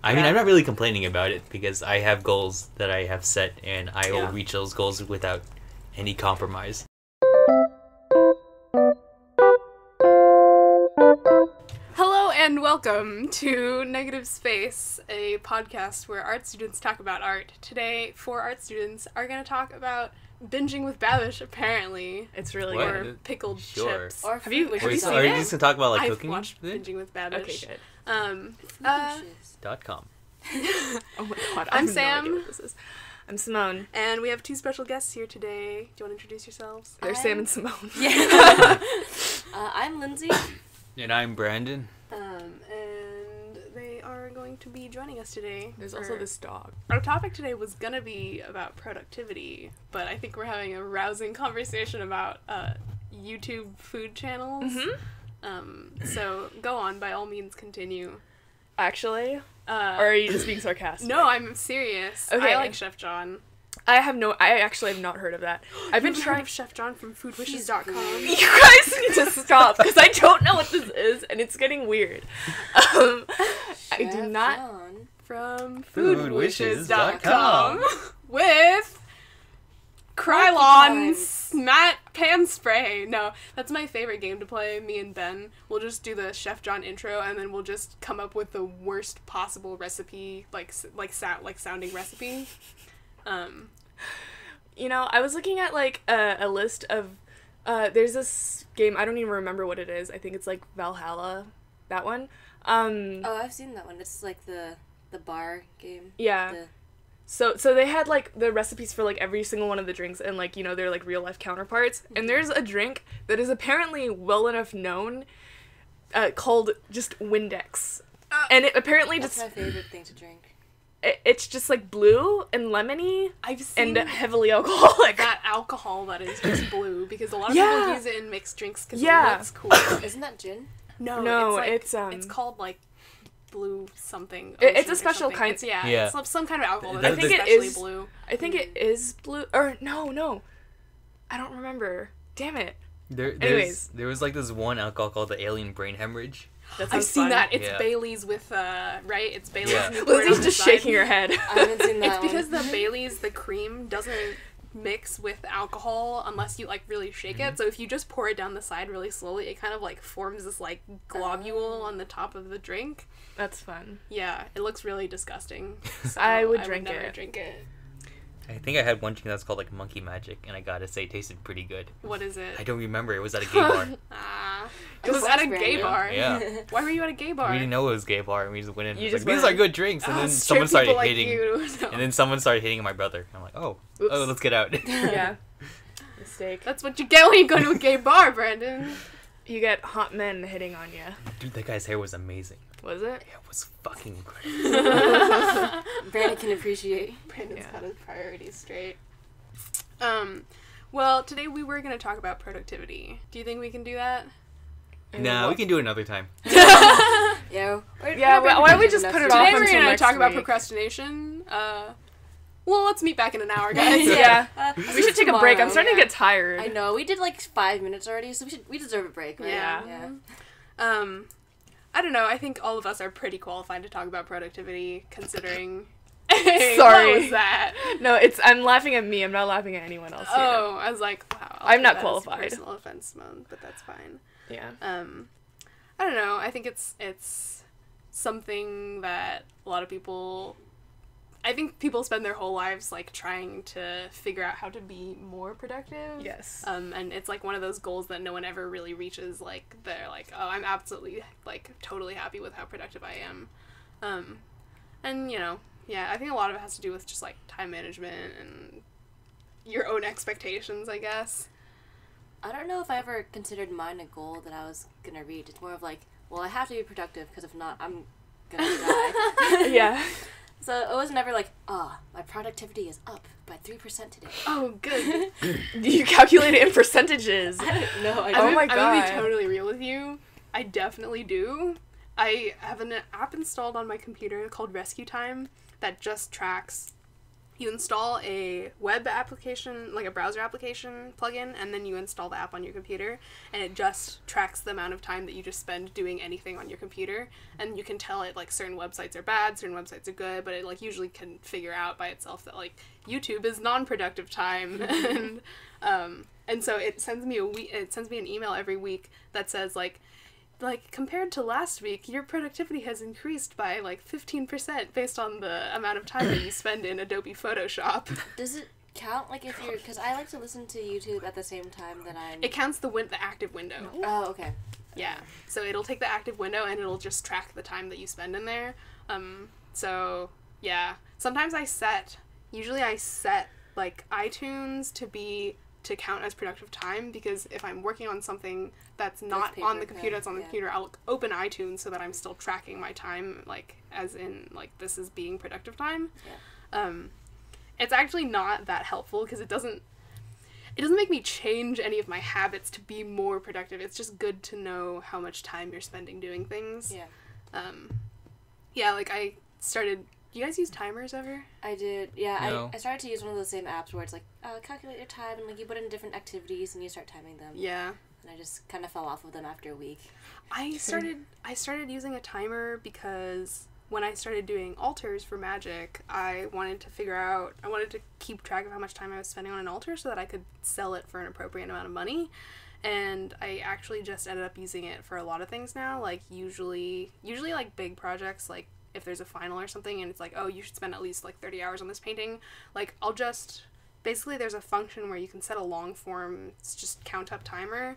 I mean, I'm not really complaining about it because I have goals that I have set, and I will reach those goals without any compromise. Hello and welcome to Negative Space, a podcast where art students talk about art. Today, 4 art students are going to talk about binging with Babish, apparently. It's really What? good. Or pickled Sure. chips. Or have you Wait, seen so are you it? just gonna talk about like I've cooking? watched Binging with Babish. Okay, good. .com. Oh my god, I'm I have Sam. No idea what this is. I'm Simone. And we have 2 special guests here today. Do you want to introduce yourselves? They're Sam and Simone. Yeah. I'm Lindsay. And I'm Brandon. And they are going to be joining us today. There's also this dog. Our topic today was gonna be about productivity, but I think we're having a rousing conversation about YouTube food channels. Mm-hmm. So go on, by all means, continue. Actually, or are you just being sarcastic? No, I'm serious. Okay. I like Chef John. I actually have not heard of that. I've been You've heard trying. of Chef John from foodwishes.com. You guys need to stop because I don't know what this is and it's getting weird. I do not. John. From Foodwishes.com. foodwishes.com with Krylon's matte pan spray. No, that's my favorite game to play. Me and Ben will just do the Chef John intro, and then we'll just come up with the worst possible recipe, like sounding recipe. You know, I was looking at like a list of. There's this game. I don't even remember what it is. I think it's like Valhalla. That one. Oh, I've seen that one. It's like the bar game. Yeah. So they had, like, the recipes for, like, every single one of the drinks and, like, you know, they're, like, real-life counterparts. And there's a drink that is apparently well enough known called just Windex. And it apparently That's just... my favorite thing to drink. It's just, like, blue and lemony I've seen and heavily alcoholic. that alcohol that is just blue, because a lot of Yeah. people use it in mixed drinks because Yeah. it looks cool. Isn't that gin? No, it's it's called, like, blue something. It's ocean a or special something. kind- It's, Yeah. it's some kind of alcohol I that's think it especially is- blue. I think it is blue... Or, no. I don't remember. Damn it. Anyways. There was like this one alcohol called the alien brain hemorrhage. That I've sounds seen fun. that. It's Yeah. Bailey's with, right? It's Bailey's. Yeah. and you pour it Lindsay's on just the side. shaking her head. I haven't seen that It's because one. the Bailey's, the cream, doesn't mix with alcohol unless you, like, really shake it. So if you just pour it down the side really slowly, it kind of, like, forms this, like, globule on the top of the drink. That's fun. Yeah, it looks really disgusting. So I would drink never it. drink it. I think I had one drink that's called like Monkey Magic, and I gotta say, it tasted pretty good. What is it? I don't remember. It was at a gay bar. It was at a Sounds gay brand bar. Yeah. Why were you at a gay bar? We didn't know it was a gay bar, and we just went in. You It was just like, these went are good drinks, and Oh, then straight someone started people like hitting. you. No. And then someone started hitting my brother. I'm like, oh, let's get out. Yeah. Mistake. That's what you get when you go to a gay bar, Brandon. You get hot men hitting on you. Dude, that guy's hair was amazing. Was it? Yeah, it was fucking good. Brandon can appreciate. Brandon's Yeah. got his priorities straight. Well, today we were going to talk about productivity. Do you think we can do that? Nah, we can do it another time. Yeah. Yeah, why don't we just put it off Today we're until going to next talk about week. procrastination. Well, let's meet back in an hour, guys. Yeah. We should take a break. I'm starting to get tired. I know. We did like 5 minutes already, so we deserve a break, right? Yeah. I don't know. I think all of us are pretty qualified to talk about productivity, considering... Hey, Sorry. what was that? No, I'm laughing at me. I'm not laughing at anyone else here. Oh, I was like, wow. I'll I'm take not that as qualified. Personal offense, Simone, but that's fine. Yeah. I don't know. I think it's something that a lot of people... I think people spend their whole lives, like, trying to figure out how to be more productive. Yes. And it's, like, one of those goals that no one ever really reaches. Like, they're like, oh, I'm absolutely, like, totally happy with how productive I am. And, you know, yeah, I think a lot of it has to do with just, like, time management and your own expectations, I guess. I don't know if I ever considered mine a goal that I was gonna reach. It's more of like, well, I have to be productive because if not, I'm gonna die. Yeah. So it was never like, my productivity is up by 3% today. Oh, good. You calculate it in percentages. I don't know. Oh my I'm gonna God. be totally real with you. I definitely do. I have an app installed on my computer called Rescue Time that just tracks you install a web application, like a browser application plugin, and then you install the app on your computer, and it just tracks the amount of time that you just spend doing anything on your computer, and you can tell it, like, certain websites are bad, certain websites are good, but it, like, usually can figure out by itself that, like, YouTube is non-productive time, and so it sends me an email every week that says, like, compared to last week, your productivity has increased by, like, 15% based on the amount of time that you spend in Adobe Photoshop. Does it count, like, if you're... Because I like to listen to YouTube at the same time that I'm... It counts the active window. Oh, okay. Yeah. So it'll take the active window, and it'll just track the time that you spend in there. So, yeah. Sometimes usually I set, like, iTunes to count as productive time, because if I'm working on something that's not on the computer, that's on the computer, I'll open iTunes so that I'm still tracking my time, like, as in, like, this is being productive time. Yeah. It's actually not that helpful, because it doesn't make me change any of my habits to be more productive. It's just good to know how much time you're spending doing things. Yeah. Yeah, like, I started... Do you guys use timers ever? I did, yeah. No. I started to use one of those same apps where it's like, calculate your time, and, like, you put in different activities and you start timing them. Yeah. And I just kind of fell off of them after a week. I started using a timer because when I started doing altars for Magic, I wanted to keep track of how much time I was spending on an altar so that I could sell it for an appropriate amount of money. And I actually just ended up using it for a lot of things now, like usually like big projects, like if there's a final or something and it's like, oh, you should spend at least like 30 hours on this painting, like basically there's a function where you can set a long form, it's just count up timer,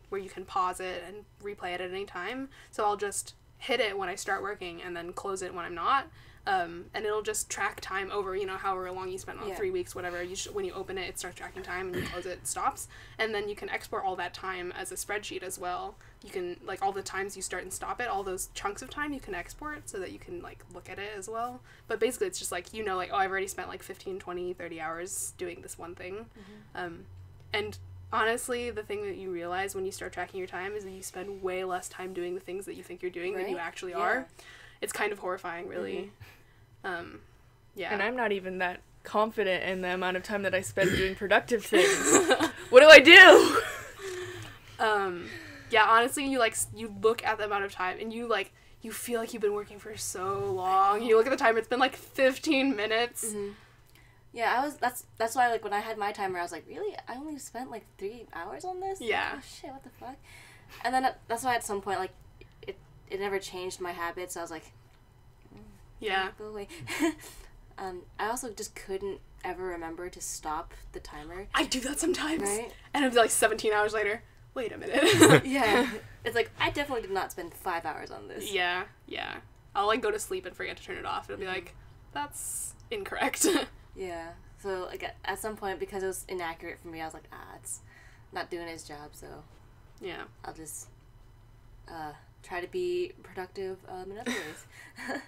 where you can pause it and replay it at any time. So I'll just hit it when I start working and then close it when I'm not. And it'll just track time over, however long you spent on 3 weeks, whatever. When you open it starts tracking time, and you close it stops. And then you can export all that time as a spreadsheet as well. You can, like, all the times you start and stop it, all those chunks of time you can export so that you can, like, look at it as well. But basically it's just, like, like, oh, I've already spent, like, 15, 20, 30 hours doing this one thing. And honestly, the thing that you realize when you start tracking your time is that you spend way less time doing the things that you think you're doing than you actually are. It's kind of horrifying, really. Yeah. And I'm not even that confident in the amount of time that I spend doing productive things. What do I do? Yeah, honestly, you look at the amount of time and you feel like you've been working for so long. You look at the timer, it's been like 15 minutes. Mm-hmm. Yeah, that's why, like, when I had my timer, I was like, really? I only spent like 3 hours on this? Yeah. Like, oh shit, what the fuck? And then that's why at some point, like, it never changed my habits. So I was like, yeah, go away. I also just couldn't ever remember to stop the timer. I do that sometimes. Right? And it'll be like 17 hours later. Wait a minute. Yeah. It's like, I definitely did not spend 5 hours on this. Yeah. I'll, like, go to sleep and forget to turn it off. It'll be like, that's incorrect. Yeah. So, like, at some point, because it was inaccurate for me, I was like, it's not doing his job, so... Yeah. I'll just try to be productive in other ways.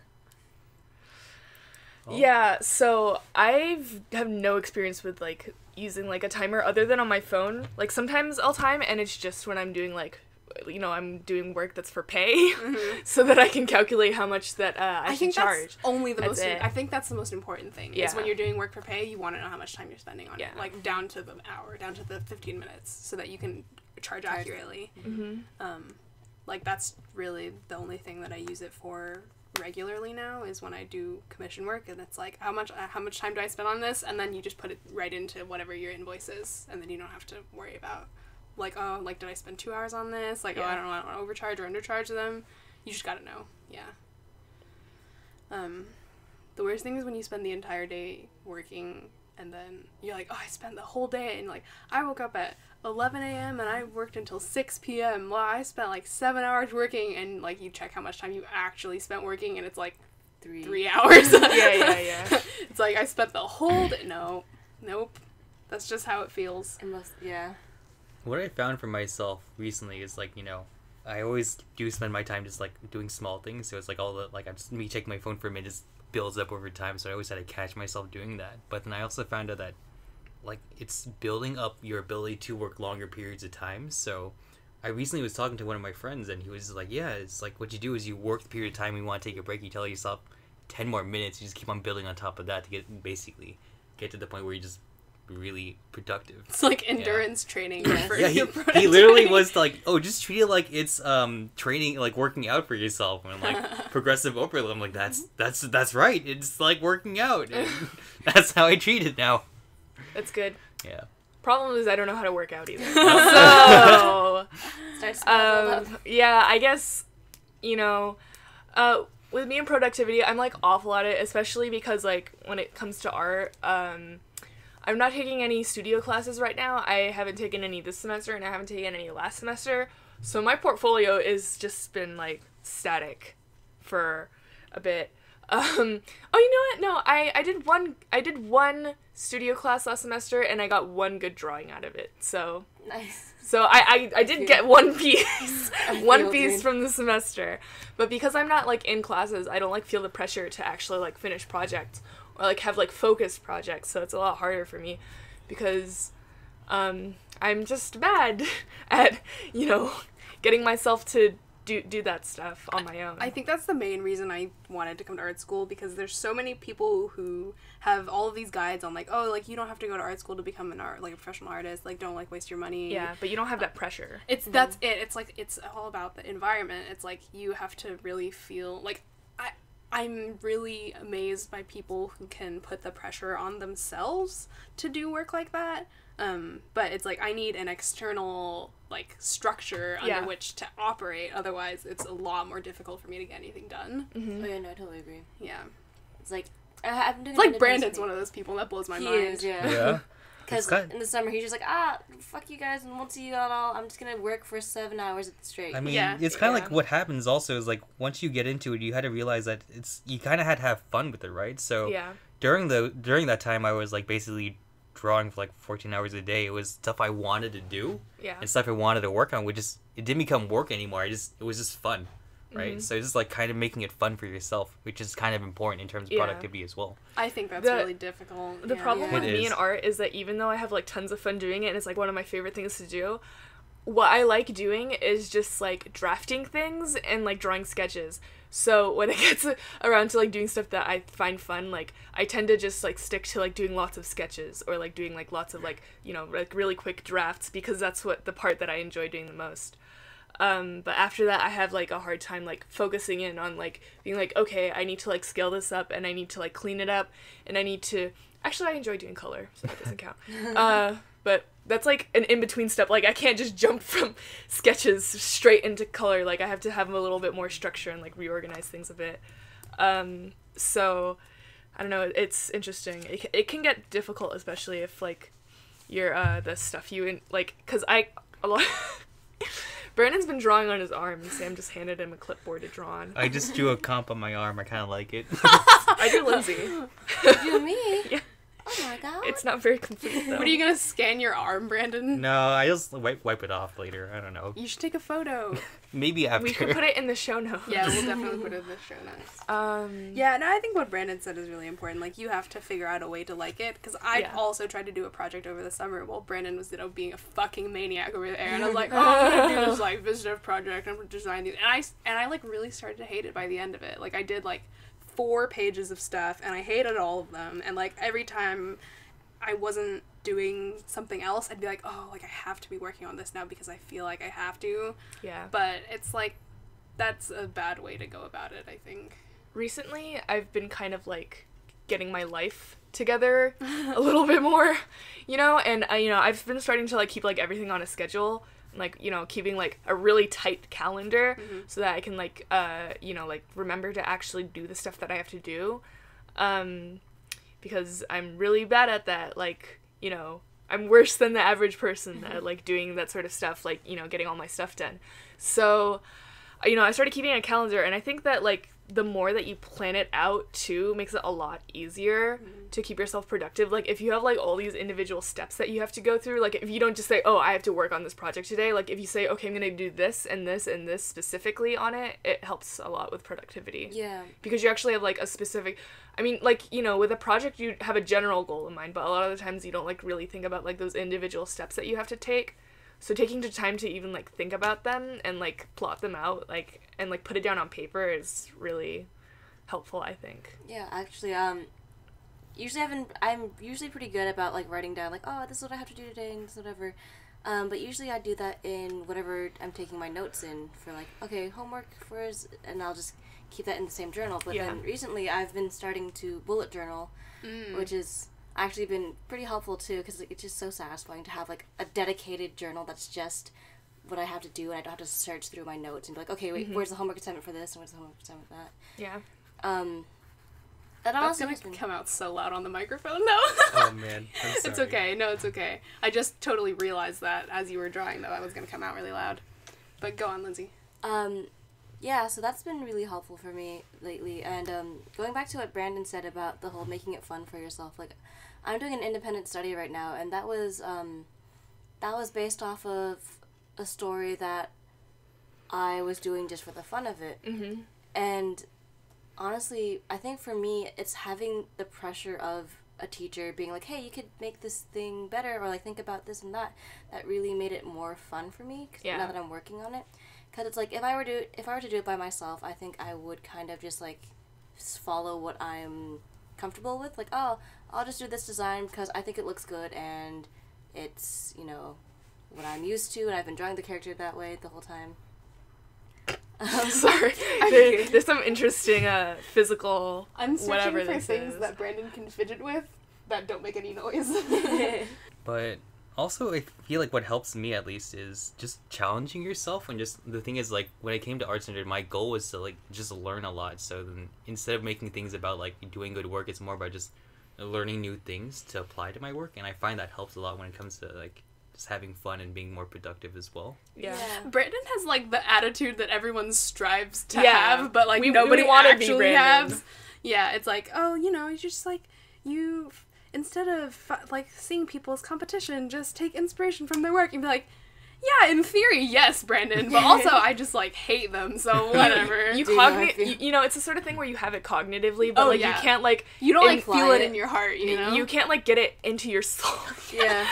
Oh. Yeah, so I have no experience with, like, using, like, a timer other than on my phone. Like, sometimes I'll time, and it's just when I'm doing, like, I'm doing work that's for pay, so that I can calculate how much that I can charge. I think that's the most important thing. Yeah. Is when you're doing work for pay, you want to know how much time you're spending on it. Like, down to the hour, down to the 15 minutes, so that you can charge accurately. Like, that's really the only thing that I use it for regularly now, is when I do commission work, and it's like, how much time do I spend on this, and then you just put it right into whatever your invoice is, and then you don't have to worry about, like, oh, like, did I spend 2 hours on this? Like, oh, I don't want to overcharge or undercharge them. You just gotta know. The worst thing is when you spend the entire day working, and then you're like, oh, I spent the whole day, and, like, I woke up at 11 a.m. and I worked until 6 p.m. Well, I spent, like, 7 hours working, and, like, you check how much time you actually spent working, and it's, like, 3 hours. Yeah. It's like, I spent the whole day. No. Nope. That's just how it feels. What I found for myself recently is, like, I always do spend my time just, like, doing small things, so it's, like, me checking my phone for a minute just builds up over time, so I always had to catch myself doing that. But then I also found out that, like, it's building up your ability to work longer periods of time. So I recently was talking to one of my friends, and he was like, yeah, it's like, what you do is you work the period of time you want to take a break, you tell yourself 10 more minutes, you just keep on building on top of that to get to the point where you're just really productive. It's like endurance training for Yeah, your he literally was like, oh, just treat it like it's training, like working out for yourself, and like progressive overload. I'm like, that's right. It's like working out. And that's how I treat it now. That's good. Yeah. Problem is I don't know how to work out either. So, Start small, build up. yeah, I guess, you know, with me and productivity, I'm like awful at it, especially because like when it comes to art, I'm not taking any studio classes right now. I haven't taken any this semester, and I haven't taken any last semester. So my portfolio is just been like static for a bit. Oh, you know what? No, I did one studio class last semester, and I got one good drawing out of it. So Nice. so I did get one piece, one feel piece good. from the semester. But because I'm not like in classes, I don't like feel the pressure to actually like finish projects or like have like focused projects. So it's a lot harder for me because I'm just bad at, you know, getting myself to do that stuff on my own. I think that's the main reason I wanted to come to art school, because there's so many people who have all of these guides on like, oh, like you don't have to go to art school to become a professional artist, like don't like waste your money. Yeah, but you don't have that pressure. That's it. It's like it's all about the environment. It's like you have to really feel like I'm really amazed by people who can put the pressure on themselves to do work like that. But it's like I need an external like structure under which to operate. Otherwise, it's a lot more difficult for me to get anything done. Mm-hmm. Oh yeah, no, I totally agree. Yeah, It's like I've been doing. it's like Brandon's one of those people that blows my He mind. is, yeah. Yeah. Because It's got- in the summer he's just like, fuck you guys, and once you got all, I'm just gonna work for 7 hours straight. I mean, Yeah. it's kind of Yeah. like what happens also is like once you get into it, you had to realize that you kind of had to have fun with it, right? So Yeah. during that time, I was like basically drawing for like 14 hours a day. It was stuff I wanted to do Yeah. and stuff I wanted to work on. It didn't become work anymore. It was just fun, right? Mhm. So it's just like kind of making it fun for yourself, which is kind of important in terms of Yeah. productivity as well. I think that's The- really difficult. The yeah. problem Yeah. with It me is. and art is that even though I have like tons of fun doing it and it's like one of my favorite things to do, what I like doing is just like drafting things and like drawing sketches. So when it gets around to like doing stuff that I find fun, like I tend to just like stick to like doing lots of sketches or like doing like lots of like, you know, like really quick drafts because that's what the part that I enjoy doing the most. But after that, I have like a hard time like focusing in on like being like, okay, I need to like scale this up and I need to like clean it up and I need to. Actually, I enjoy doing color, so that doesn't count. But that's like an in between step. Like I can't just jump from sketches straight into color. Like I have to have a little bit more structure and like reorganize things a bit. So I don't know. It's interesting. It can get difficult, especially if like you're the stuff you like. Cause a lot. Brandon's been drawing on his arm, and Sam just handed him a clipboard to draw on. I just drew a comp on my arm. I kind of like it. I do Lindsay. You me? Yeah. Oh my god. It's not very complete though. What are you gonna scan your arm, Brandon? No, I just wipe it off later. I don't know. You should take a photo. Maybe after. We could put it in the show notes. Yeah, we'll definitely put it in the show notes. Yeah. Yeah, no, I think what Brandon said is really important. Like, you have to figure out a way to like it. Because I Yeah. also tried to do a project over the summer while Brandon was, being a fucking maniac over there. And I was like, oh, I'm gonna do this, like, visitive project. I'm gonna design these. And I like, really started to hate it by the end of it. Like, I did, like, 4 pages of stuff, and I hated all of them. And, like, every time I wasn't doing something else, I'd be like, oh, like, I have to be working on this now because I feel like I have to. Yeah. But it's, like, that's a bad way to go about it, I think. Recently, I've been kind of like getting my life together a little bit more, you know, and I've been starting to like keep like everything on a schedule, like, you know, keeping like a really tight calendar so that I can like like remember to actually do the stuff that I have to do, because I'm really bad at that. Like, you know, I'm worse than the average person at like doing that sort of stuff, like, you know, getting all my stuff done. So, you know, I started keeping a calendar, and I think that like the more that you plan it out too makes it a lot easier to keep yourself productive. Like if you have like all these individual steps that you have to go through, like if you don't just say, oh, I have to work on this project today, like if you say, okay, I'm gonna do this and this and this specifically on it, it helps a lot with productivity. Yeah. Because you actually have like a specific, I mean, like, you know, with a project you have a general goal in mind, but a lot of the times you don't like really think about like those individual steps that you have to take. So taking the time to even like think about them and like plot them out, like, and like put it down on paper is really helpful, I think. Yeah, actually, usually I'm usually pretty good about like writing down like, oh, this is what I have to do today and this whatever. But usually I do that in whatever I'm taking my notes in for like, okay, homework and I'll just keep that in the same journal. But then recently I've been starting to bullet journal, which is actually been pretty helpful too, because it's just so satisfying to have like a dedicated journal that's just what I have to do, and I don't have to search through my notes and be like, okay, wait, where's the homework assignment for this and where's the homework assignment for that? Yeah. That's gonna come out so loud on the microphone, though. Oh man, I'm sorry. It's okay. No, it's okay. I just totally realized that as you were drawing, though, that was gonna come out really loud. But go on, Lindsay. Yeah, so that's been really helpful for me lately. And going back to what Brandon said about the whole making it fun for yourself, like I'm doing an independent study right now, and that was based off of a story that I was doing just for the fun of it. Mm-hmm. And honestly, I think for me, it's having the pressure of a teacher being like, hey, you could make this thing better, or like think about this and that really made it more fun for me now that I'm working on it. Because it's like, if I were to do it by myself, I think I would kind of just like follow what I'm comfortable with. Like, oh, I'll just do this design because I think it looks good and it's, you know, what I'm used to, and I've been drawing the character that way the whole time. Sorry. There's some interesting physical I'm searching whatever for this things is. that Brandon can fidget with that don't make any noise. But also, I feel like what helps me at least is just challenging yourself. And just the thing is, like, when I came to Art Center, my goal was to like just learn a lot. So then instead of making things about like doing good work, it's more about just learning new things to apply to my work. And I find that helps a lot when it comes to like just having fun and being more productive as well. Yeah. Brandon has like the attitude that everyone strives to Yeah. have, but like We nobody wanna be actually Brandon. has. Yeah, it's like, oh, you know, you just like instead of like seeing people as competition, just take inspiration from their work and be like, yeah, in theory, yes, Brandon, but also I just like hate them, so whatever. You know, it's the sort of thing where you have it cognitively, but like you can't like you don't like imply feel it it. in your heart, you know. you can't like get it into your soul. Yeah.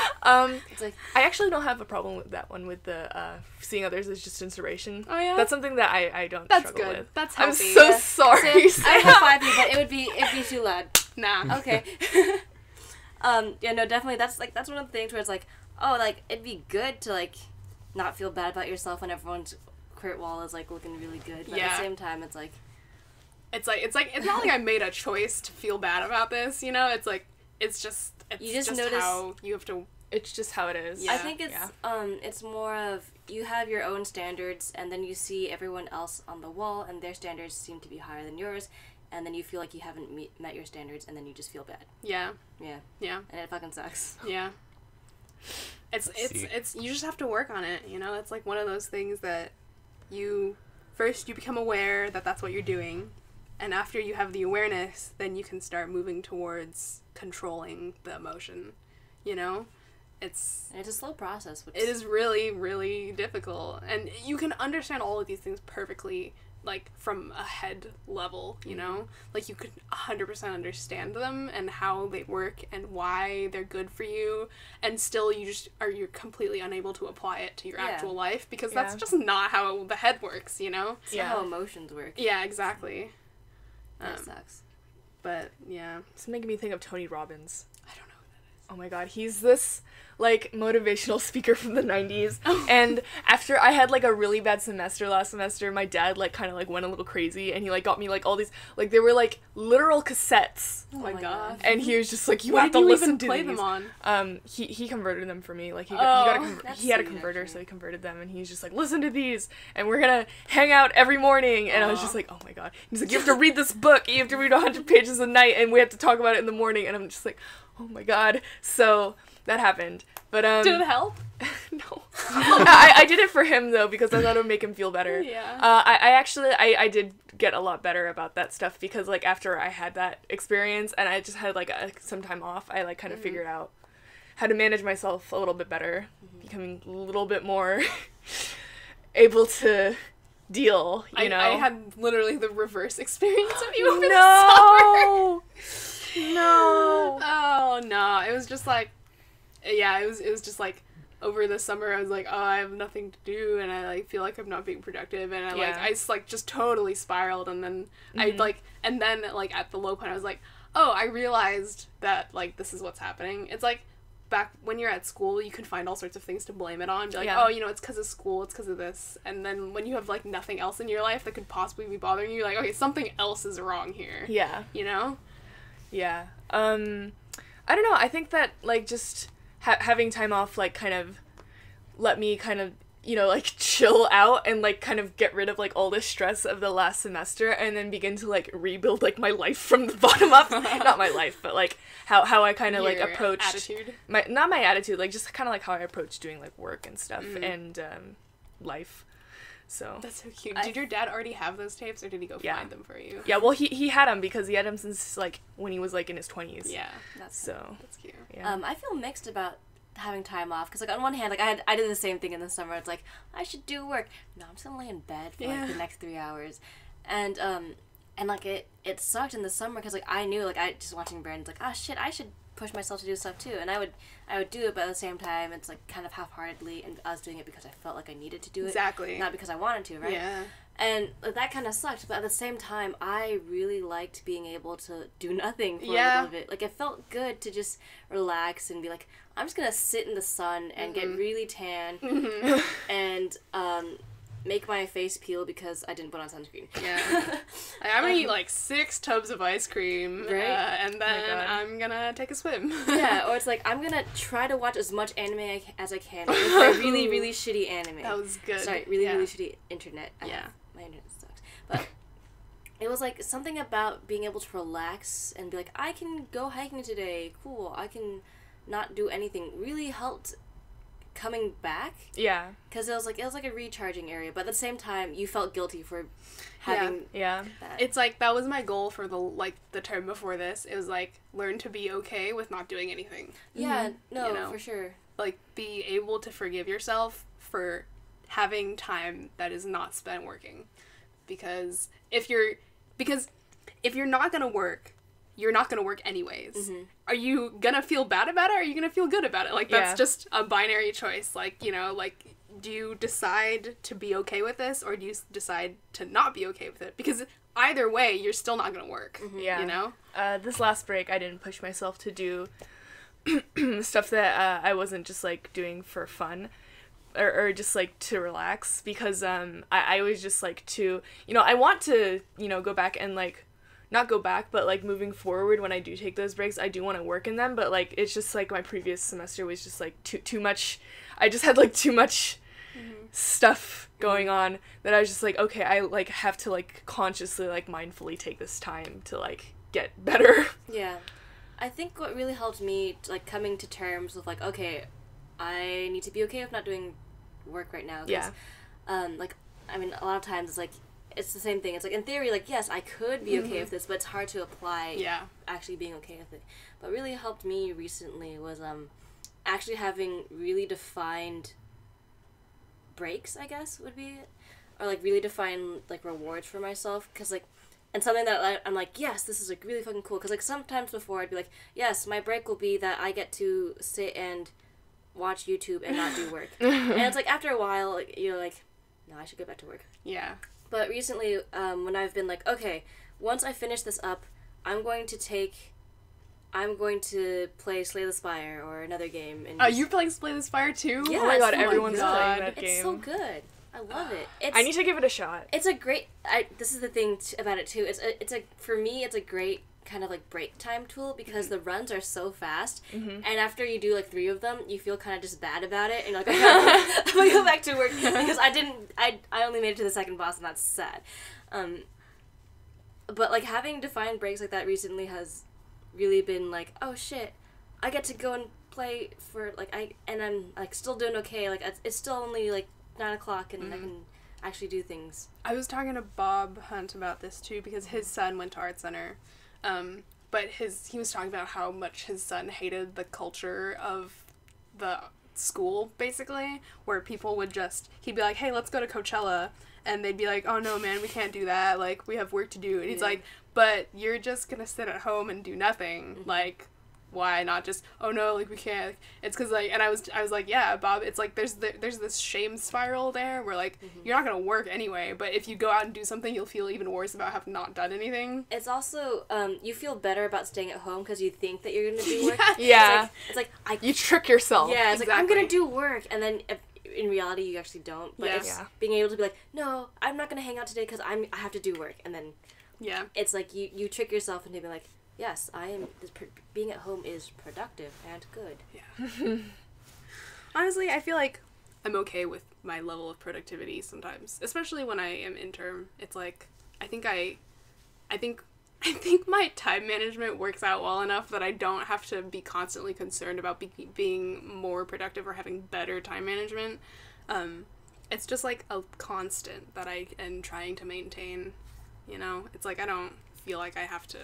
It's like I actually don't have a problem with that one with the seeing others as just inspiration. Oh yeah, That's something that I don't that's struggle good. with. That's I'm healthy. so sorry. I high five you, but it'd be too loud. Nah. Okay. Yeah, no, definitely. That's one of the things where it's like, oh, like it'd be good to like not feel bad about yourself when everyone's crit wall is like looking really good. But at the same time, it's like it's not like I made a choice to feel bad about this, you know. It's just notice how you have to. It's just how it is. Yeah. I think it's more of you have your own standards, and then you see everyone else on the wall, and their standards seem to be higher than yours, and then you feel like you haven't met your standards, and then you just feel bad. Yeah. Yeah. Yeah. And it fucking sucks. Yeah. It's you just have to work on it, you know. It's like one of those things that you become aware that that's what you're doing, and after you have the awareness, then you can start moving towards controlling the emotion, you know. It's a slow process. It is really, really difficult, and you can understand all of these things perfectly, like from a head level, you know, like you could 100% understand them and how they work and why they're good for you, and still you're completely unable to apply it to your actual life because that's just not how the head works, you know. It's not how emotions work. Yeah, exactly. That sucks. But yeah, It's making me think of Tony Robbins. I don't know who that is. Oh my god, he's this like motivational speaker from the 90s. And after I had like a really bad semester last semester, my dad like kind of like went a little crazy, and he like got me like all these like they were like literal cassettes. Oh my god. And he was just like, you Why have did to you listen even to play these. them on? He converted them for me. Like he that's had a sweet, converter, actually. so he converted them, and he's just like, listen to these, and we're gonna hang out every morning. And I was just like, oh my god. He's like, you have to read this book. You have to read 100 pages a night, and we have to talk about it in the morning. And I'm just like, oh my god. So that happened. But Did it help? no. I did it for him though, because I thought it would make him feel better. Yeah. I actually did get a lot better about that stuff, because like after I had that experience and I just had like some time off, I like kind of figured out how to manage myself a little bit better, becoming a little bit more able to deal, you know. I had literally the reverse experience of you over the No. summer. No. Oh no, it was just like, yeah, it was just like over the summer I was like, oh, I have nothing to do, and I like feel like I'm not being productive, and I just totally spiraled, and then and then like at the low point I was like, oh, I realized that like this is what's happening. It's like back when you're at school, you can find all sorts of things to blame it on. Be like, oh, it's because of school, it's because of this. And then when you have, like, nothing else in your life that could possibly be bothering you, you're like, okay, something else is wrong here. Yeah. You know? Yeah. I don't know. I think that, like, just having time off, like, kind of let me kind of, like, chill out and, like, kind of get rid of, like, all the stress of the last semester and then begin to, like, rebuild, like, my life from the bottom up. Not my life, but, like, how I kind of, like, approached... attitude? Not my attitude, like, just kind of, like, how I approached doing, like, work and stuff and life. So... That's so cute. Did your dad already have those tapes, or did he go find them for you? Yeah, well, he had them because he had them since, like, when he was, like, in his 20s. Yeah. That's cute. Yeah. I feel mixed about having time off, because like on one hand, like I did the same thing in the summer. It's like I should do work. No, I'm just gonna lay in bed for like the next 3 hours, and like it sucked in the summer because like I knew like I just watching Brandon's like, oh shit, I should push myself to do stuff too, and I would do it, but at the same time it's like kind of half-heartedly, and I was doing it because I felt like I needed to do it, exactly, not because I wanted to, right? Yeah. And that kind of sucked, but at the same time, I really liked being able to do nothing for a little bit. Like, it felt good to just relax and be like, I'm just gonna sit in the sun and get really tan and make my face peel because I didn't put on sunscreen. Yeah. I'm gonna eat like 6 tubs of ice cream, right? And then I'm gonna take a swim. Yeah, or it's like, I'm gonna try to watch as much anime as I can with my really, really shitty anime. That was good. Sorry, really, really shitty internet. My internet sucks. But it was like something about being able to relax and be like, I can go hiking today. Cool. I can not do anything. Really helped coming back. Yeah. Because it was like a recharging area, but at the same time, you felt guilty for having that. It's like that was my goal for the term before this. It was like learn to be okay with not doing anything. Yeah. No, for sure. Like be able to forgive yourself for having time that is not spent working, because if you're not gonna work, you're not gonna work anyways. Mm-hmm. Are you gonna feel bad about it, or are you gonna feel good about it? Like, that's just a binary choice. Like, like, do you decide to be okay with this, or do you decide to not be okay with it? Because either way, you're still not gonna work. Mm-hmm. Yeah. This last break, I didn't push myself to do stuff that I wasn't just like doing for fun. Or just, like, to relax, because, I always just, like, to, I want to, go back and, like, not go back, but, like, moving forward when I do take those breaks, I do want to work in them, but, like, it's just, like, my previous semester was just, like, too much, I just had, like, too much stuff going on that I was just, like, okay, I, like, have to, like, consciously, like, mindfully take this time to, like, get better. Yeah. I think what really helped me, like, coming to terms with, like, okay, I need to be okay with not doing work right now. Yeah. Like, I mean, a lot of times it's like, it's the same thing. It's like, in theory, like, yes, I could be okay with this, but it's hard to apply actually being okay with it. But really helped me recently was actually having really defined breaks, I guess, would be it. Or, like, really defined, like, rewards for myself. Because, like, and something that I'm like, yes, this is, like, really fucking cool. Because, like, sometimes before I'd be like, yes, my break will be that I get to sit and watch YouTube and not do work. And it's like, after a while, like, you're like, no, I should go back to work. Yeah. But recently, when I've been like, okay, once I finish this up, I'm going to play Slay the Spire or another game. And you're playing Slay the Spire too? Yeah, oh my god, everyone's playing that game. It's so good. I love it. I need to give it a shot. It's a great, this is the thing about it too, for me, it's a great kind of like break time tool, because the runs are so fast, and after you do like 3 of them, you feel kind of just bad about it, and you're like, okay, I'm gonna go back to work because I only made it to the second boss, and that's sad. But like having defined breaks like that recently has really been like, oh shit, I get to go and play for like I'm like still doing okay, like it's still only like 9 o'clock and I can actually do things. I was talking to Bob Hunt about this too, because his son went to art center. But he was talking about how much his son hated the culture of the school, basically, where people would he'd be like, hey, let's go to Coachella, and they'd be like, oh no, man, we can't do that, like, we have work to do, and he's like, but you're just gonna sit at home and do nothing, like, why not just, oh no, like we can't, like, it's because like, and I was like, yeah, Bob, it's like there's this shame spiral there where like you're not gonna work anyway, but if you go out and do something, you'll feel even worse about having not done anything. It's also you feel better about staying at home because you think that you're gonna do work. Yeah. It's like You trick yourself. yeah, it's like I'm Exactly. gonna do work, and then in reality you actually don't. But Yeah. it's Yeah. being able to be like, no, I'm not gonna hang out today because I have to do work, and then Yeah. it's like you trick yourself into being like, yes, I am. Being at home is productive and good. Honestly, I feel like I'm okay with my level of productivity sometimes, especially when I am intern. It's like I think my time management works out well enough that I don't have to be constantly concerned about being more productive or having better time management. It's just like a constant that I am trying to maintain. You know, it's like I don't feel like I have to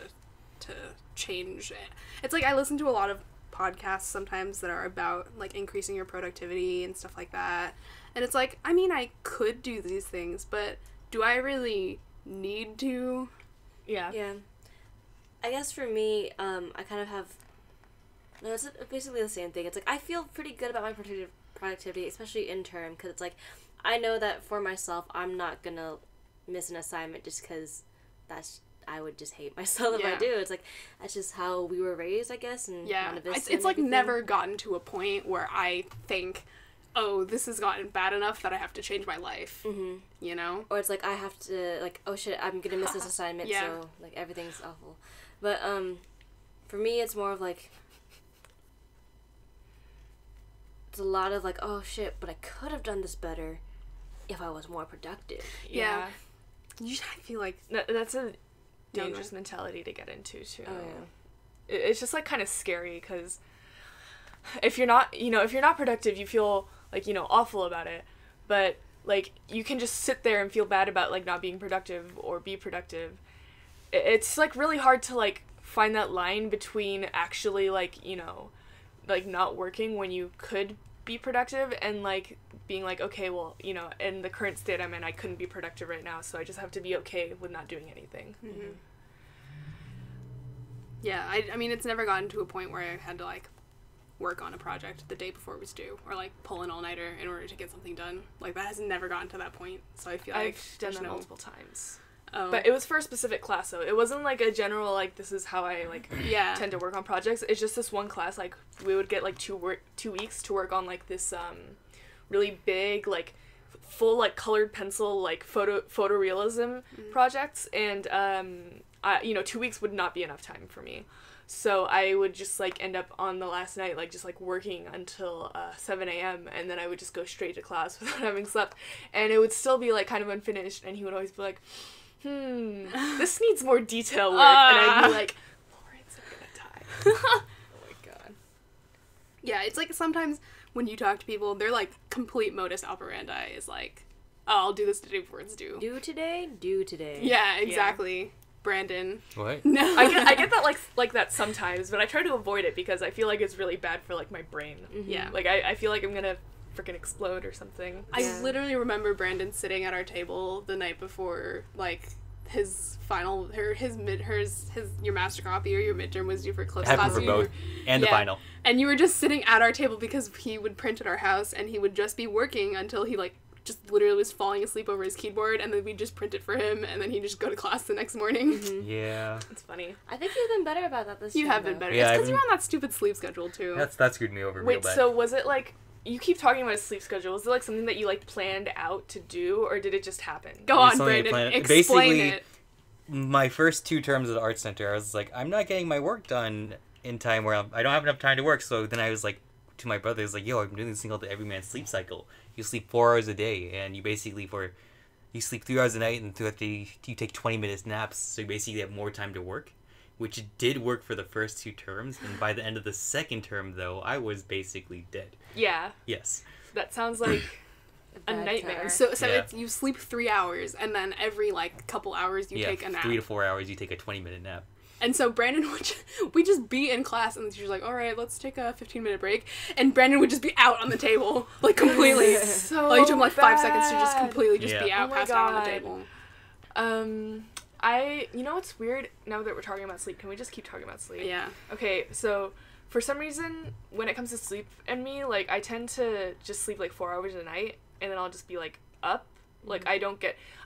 change it. It's like I listen to a lot of podcasts sometimes that are about like increasing your productivity and stuff like that, and it's like, I mean, I could do these things, but do I really need to? Yeah. Yeah. I guess for me, I kind of have. No, it's basically the same thing. It's like I feel pretty good about my productivity, especially in term, because it's like I know that for myself, I'm not gonna miss an assignment just because I would just hate myself if I Yeah. do. It's like that's just how we were raised, I guess. And Yeah, Monte Vista it's and like everything. never gotten to a point where I think, oh, this has gotten bad enough that I have to change my life. Mhm. You know? Or it's like I have to like, oh shit, I'm gonna miss this assignment, Yeah. so like everything's awful. But for me, it's more of like it's a lot of like, oh shit, but I could have done this better if I was more productive. Yeah. I feel like That's a No, dangerous no. mentality to get into too. Oh yeah. It's just like kind of scary because if you're not productive, you feel like, awful about it. But like you can just sit there and feel bad about like not being productive or be productive. It's like really hard to like find that line between actually like, like not working when you could be productive and like being like, okay, well, in the current state I'm in, I couldn't be productive right now, so I just have to be okay with not doing anything. Mm-hmm. Yeah, I mean, it's never gotten to a point where I had to, like, work on a project the day before it was due, or, like, pull an all-nighter in order to get something done. Like, that has never gotten to that point, so I feel like I've done there's that no... multiple times. Oh. But it was for a specific class, so it wasn't like a general, like, this is how I, like, Yeah. tend to work on projects. It's just this one class, like, we would get, like, 2 weeks to work on, like, this, really big, like, full, like, colored pencil, like, photorealism projects, and, 2 weeks would not be enough time for me. So I would just, like, end up on the last night, like, just, like, working until 7 a.m., and then I would just go straight to class without having slept, and it would still be, like, kind of unfinished, and he would always be like, this needs more detail work, and I'd be like, Lawrence, I'm gonna die. Oh my god. Yeah, it's like sometimes when you talk to people, they're like complete modus operandi is like, oh, I'll do this the day before it's due. Do today. Yeah, exactly. Brandon. What? No. I get that like that sometimes, but I try to avoid it because I feel like it's really bad for like my brain. Yeah. Like I feel like I'm gonna freaking explode or something. I literally remember Brandon sitting at our table the night before, like, his final, your master copy or your midterm was due for close Happy class. for You both. were- And the yeah. final. And you were just sitting at our table because he would print at our house and he would just be working until he, like, just literally was falling asleep over his keyboard, and then we'd just print it for him, and then he'd just go to class the next morning. Yeah. It's funny. I think you've been better about that this You year. have been though. better. Yeah, It's I've because you're been- on that stupid sleep schedule, too. That screwed me over real Wait, bad. so was it like you keep talking about a sleep schedule? Was it like something that you like planned out to do, or did it just happen? Go on, something I Brandon. planned- Explain basically, it. My first 2 terms at the art center, I was like, I'm not getting my work done in time where I don't have enough time to work. So then I was like, to my brother, I was like, yo, I'm doing this thing called the everyman sleep cycle. You sleep 4 hours a day, and you basically you sleep 3 hours a night, and throughout the you take 20 minutes naps. So you basically have more time to work, which did work for the first 2 terms. And by the end of the second term, though, I was basically dead. Yeah, Yes. that sounds like a Bad nightmare. timer. So Yeah. it's, you sleep 3 hours, and then every, like, couple hours you take a nap. 3 to 4 hours, you take a 20-minute nap. And so Brandon we'd just be in class, and she's like, all right, let's take a 15-minute break. And Brandon would just be out on the table, like, completely. So Like, it took him, like, 5 seconds to just bad. completely just be Yeah. out, Oh my passed out on the God. table. You know what's weird? Now that we're talking about sleep, can we just keep talking about sleep? Yeah. Okay, so for some reason, when it comes to sleep and me, like, I tend to just sleep, like, 4 hours a night, and then I'll just be, like, up. Like, I don't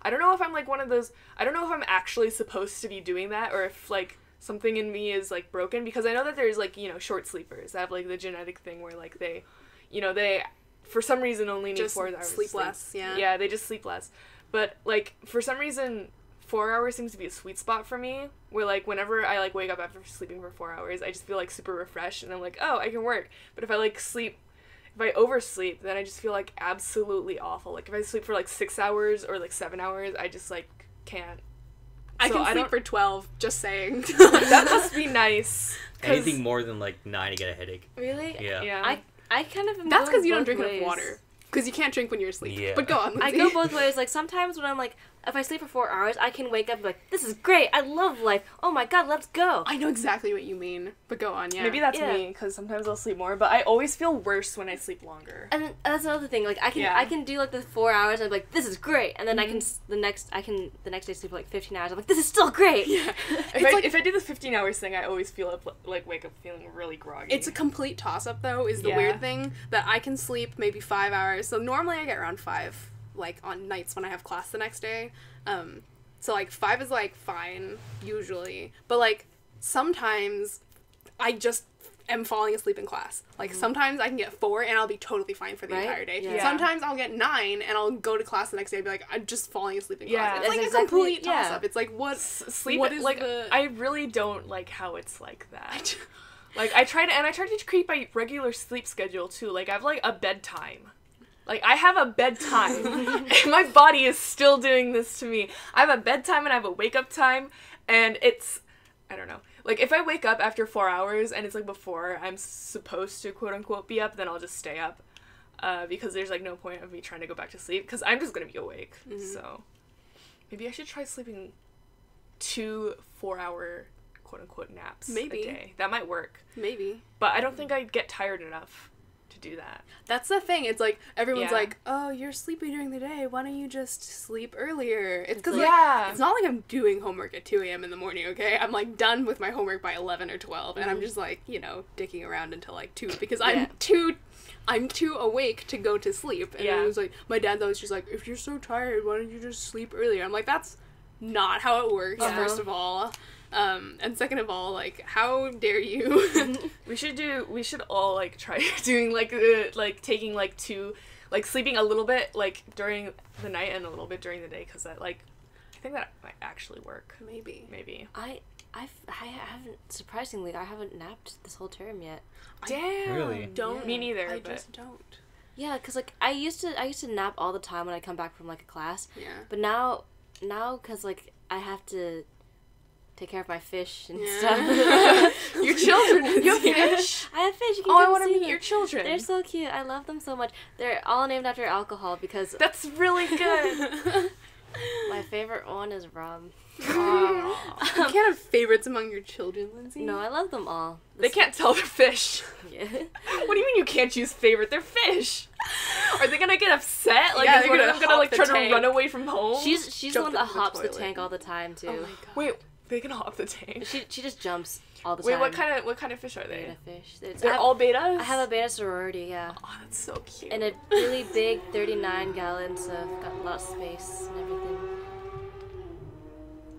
know if I'm, like, one of those, I don't know if I'm actually supposed to be doing that, or if, like, something in me is, like, broken, because I know that there's, like, you know, short sleepers that have, like, the genetic thing where, like, they, you know, they, for some reason, only need Just 4 hours sleep of sleep. less, yeah. Yeah, they just sleep less. But, like, for some reason, 4 hours seems to be a sweet spot for me, where, like, whenever I, like, wake up after sleeping for 4 hours, I just feel, like, super refreshed, and I'm like, oh, I can work. But if I, like, if I oversleep, then I just feel, like, absolutely awful. Like, if I sleep for, like, 6 hours or, like, 7 hours, I just, like, can't. I can sleep for 12, just saying. That must be nice. Anything more than, like, 9 to get a headache. Really? Yeah. Yeah. I kind of am That's going because you don't both drink enough ways. water. Because you can't drink when you're asleep. Yeah. But go on, I Lindsay. go both ways. Like, sometimes when I'm like, if I sleep for 4 hours, I can wake up and be like, this is great. I love life. Oh my god, let's go. I know exactly what you mean. But go on, yeah. Maybe that's Yeah. me, because sometimes I'll sleep more, but I always feel worse when I sleep longer. And that's another thing. Like, I can do like the 4 hours. I'm like, this is great. And then the next day sleep for like 15 hours. I'm like, this is still great. Yeah. If I do the 15 hours thing, I always wake up feeling really groggy. It's a complete toss-up, though, is the Yeah. weird thing, that I can sleep maybe 5 hours. So normally I get around 5, like, on nights when I have class the next day. So, like, 5 is, like, fine, usually. But, like, sometimes I just am falling asleep in class. Like, sometimes I can get 4 and I'll be totally fine for the Right? entire day. Yeah. Sometimes I'll get 9 and I'll go to class the next day and be like, I'm just falling asleep in Yeah, class. It's that's like exactly- a complete yeah. toss-up. It's like, what sleep. what is like, the... I really don't like how it's like that. Like, I try to create my regular sleep schedule, too. Like, I have, like, a bedtime. Like, I have a bedtime, and my body is still doing this to me. I have a bedtime, and I have a wake-up time, and it's, I don't know. Like, if I wake up after 4 hours, and it's, like, before I'm supposed to, quote-unquote, be up, then I'll just stay up, because there's, like, no point of me trying to go back to sleep, because I'm just gonna be awake, so. Maybe I should try sleeping 2 4-hour, quote-unquote, naps Maybe. a day. That might work. Maybe. But I don't think I'd get tired enough to do that. That's the thing. It's like, everyone's Yeah. like, oh, you're sleepy during the day. Why don't you just sleep earlier? It's because, Yeah. it's not like I'm doing homework at 2 a.m. in the morning, okay? I'm, like, done with my homework by 11 or 12, and I'm just, like, you know, dicking around until, like, 2, because Yeah. I'm too awake to go to sleep. And Yeah. it was like, my dad's always just like, if you're so tired, why don't you just sleep earlier? I'm like, that's not how it works, Yeah. first of all. And second of all, like, how dare you? We should all, like, try doing, like, taking, like, 2, like, sleeping a little bit, like, during the night and a little bit during the day, because that, like, I think that might actually work. Maybe. I haven't, surprisingly, I haven't napped this whole term yet. Damn. Really? Don't. Me neither, I but just don't. Yeah, because, like, I used to nap all the time when I come back from, like, a class. Yeah. But now, because, like, I have to take care of my fish and Yeah. stuff. your children. You have fish. I have fish. You can Oh, I come want to see meet them. your children. They're so cute. I love them so much. They're all named after alcohol because That's really good. my favorite one is rum. You can't have favorites among your children, Lindsay. No, I love them all. They can't tell they're fish. Yeah. What do you mean you can't choose favorite? They're fish. Are they gonna get upset? Like, Yeah, is they're one of gonna them gonna, hop like, the try tank. to run away from home? She's the Jump one that into the hops the toilet. tank all the time too. Oh my god. Wait, they can hop the tank. She just jumps all the Wait, time. what kind of fish are they? Beta fish? They're all betas? I have a beta sorority, yeah. Oh, that's so cute. And a really big 39 gallons, so I've got a lot of space and everything.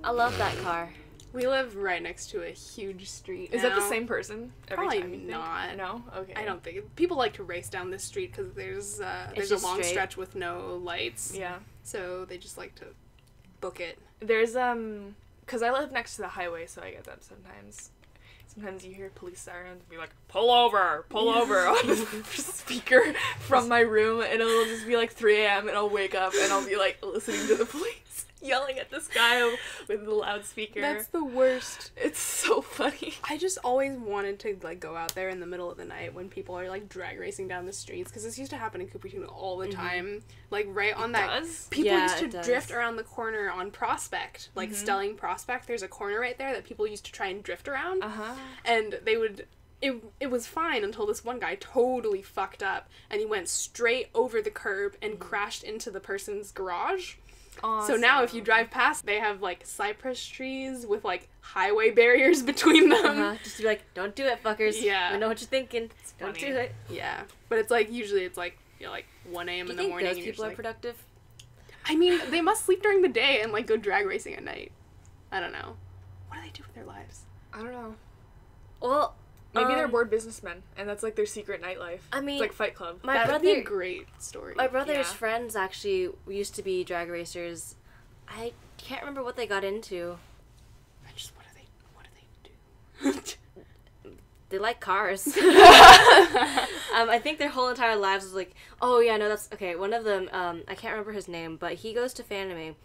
I love that car. We live right next to a huge street. Is that the now. same person every Probably time? You think? not. No. Okay. I don't think people like to race down this street because there's a just long straight. stretch with no lights. Yeah. So they just like to book it. There's because I live next to the highway, so I get that sometimes. Sometimes you hear police sirens be like, pull over on the speaker from my room, and it'll just be like 3 a.m. and I'll wake up and I'll be like listening to the police yelling at this guy with the loudspeaker. That's the worst. It's so funny. I just always wanted to like go out there in the middle of the night when people are like drag racing down the streets because this used to happen in Cupertino all the time. Like right on that. Does? People Yeah, used to it does. drift around the corner on Prospect, like Stelling Prospect. There's a corner right there that people used to try and drift around, and they would. It was fine until this one guy totally fucked up and he went straight over the curb and crashed into the person's garage. So now if you drive past, they have like cypress trees with like highway barriers between them. Just to be like, don't do it, fuckers. Yeah. We know what you're thinking. Don't funny. do it. Yeah, but it's like usually it's like like 1 a.m. Do in you the morning. think those and you're people are just like, productive? I mean, they must sleep during the day and like go drag racing at night. I don't know. What do they do with their lives? I don't know. Well, Maybe they're bored businessmen, and that's like their secret nightlife. I mean, it's like Fight Club. That'd be a great story. My brother's Yeah. friends actually used to be drag racers. I can't remember what they got into. I just what do they do? They like cars. I think their whole entire lives was like, oh yeah, no, that's okay. One of them, I can't remember his name, but he goes to Fanime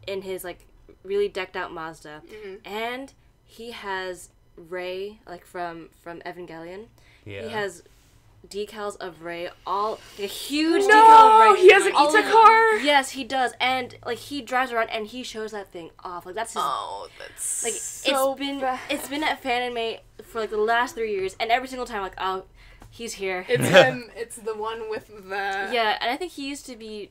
in his like really decked out Mazda, and he has Ray like from Evangelion. Yeah. He has decals of Ray, all like, a huge No, decal of Ray. he has an all Ita over- car? Yes, he does, and like he drives around and he shows that thing off. Like that's his. Oh, that's Like so bad. it's been at Fanime for like the last 3 years, and every single time like oh, he's here. It's him. It's the one with the Yeah, and I think he used to be,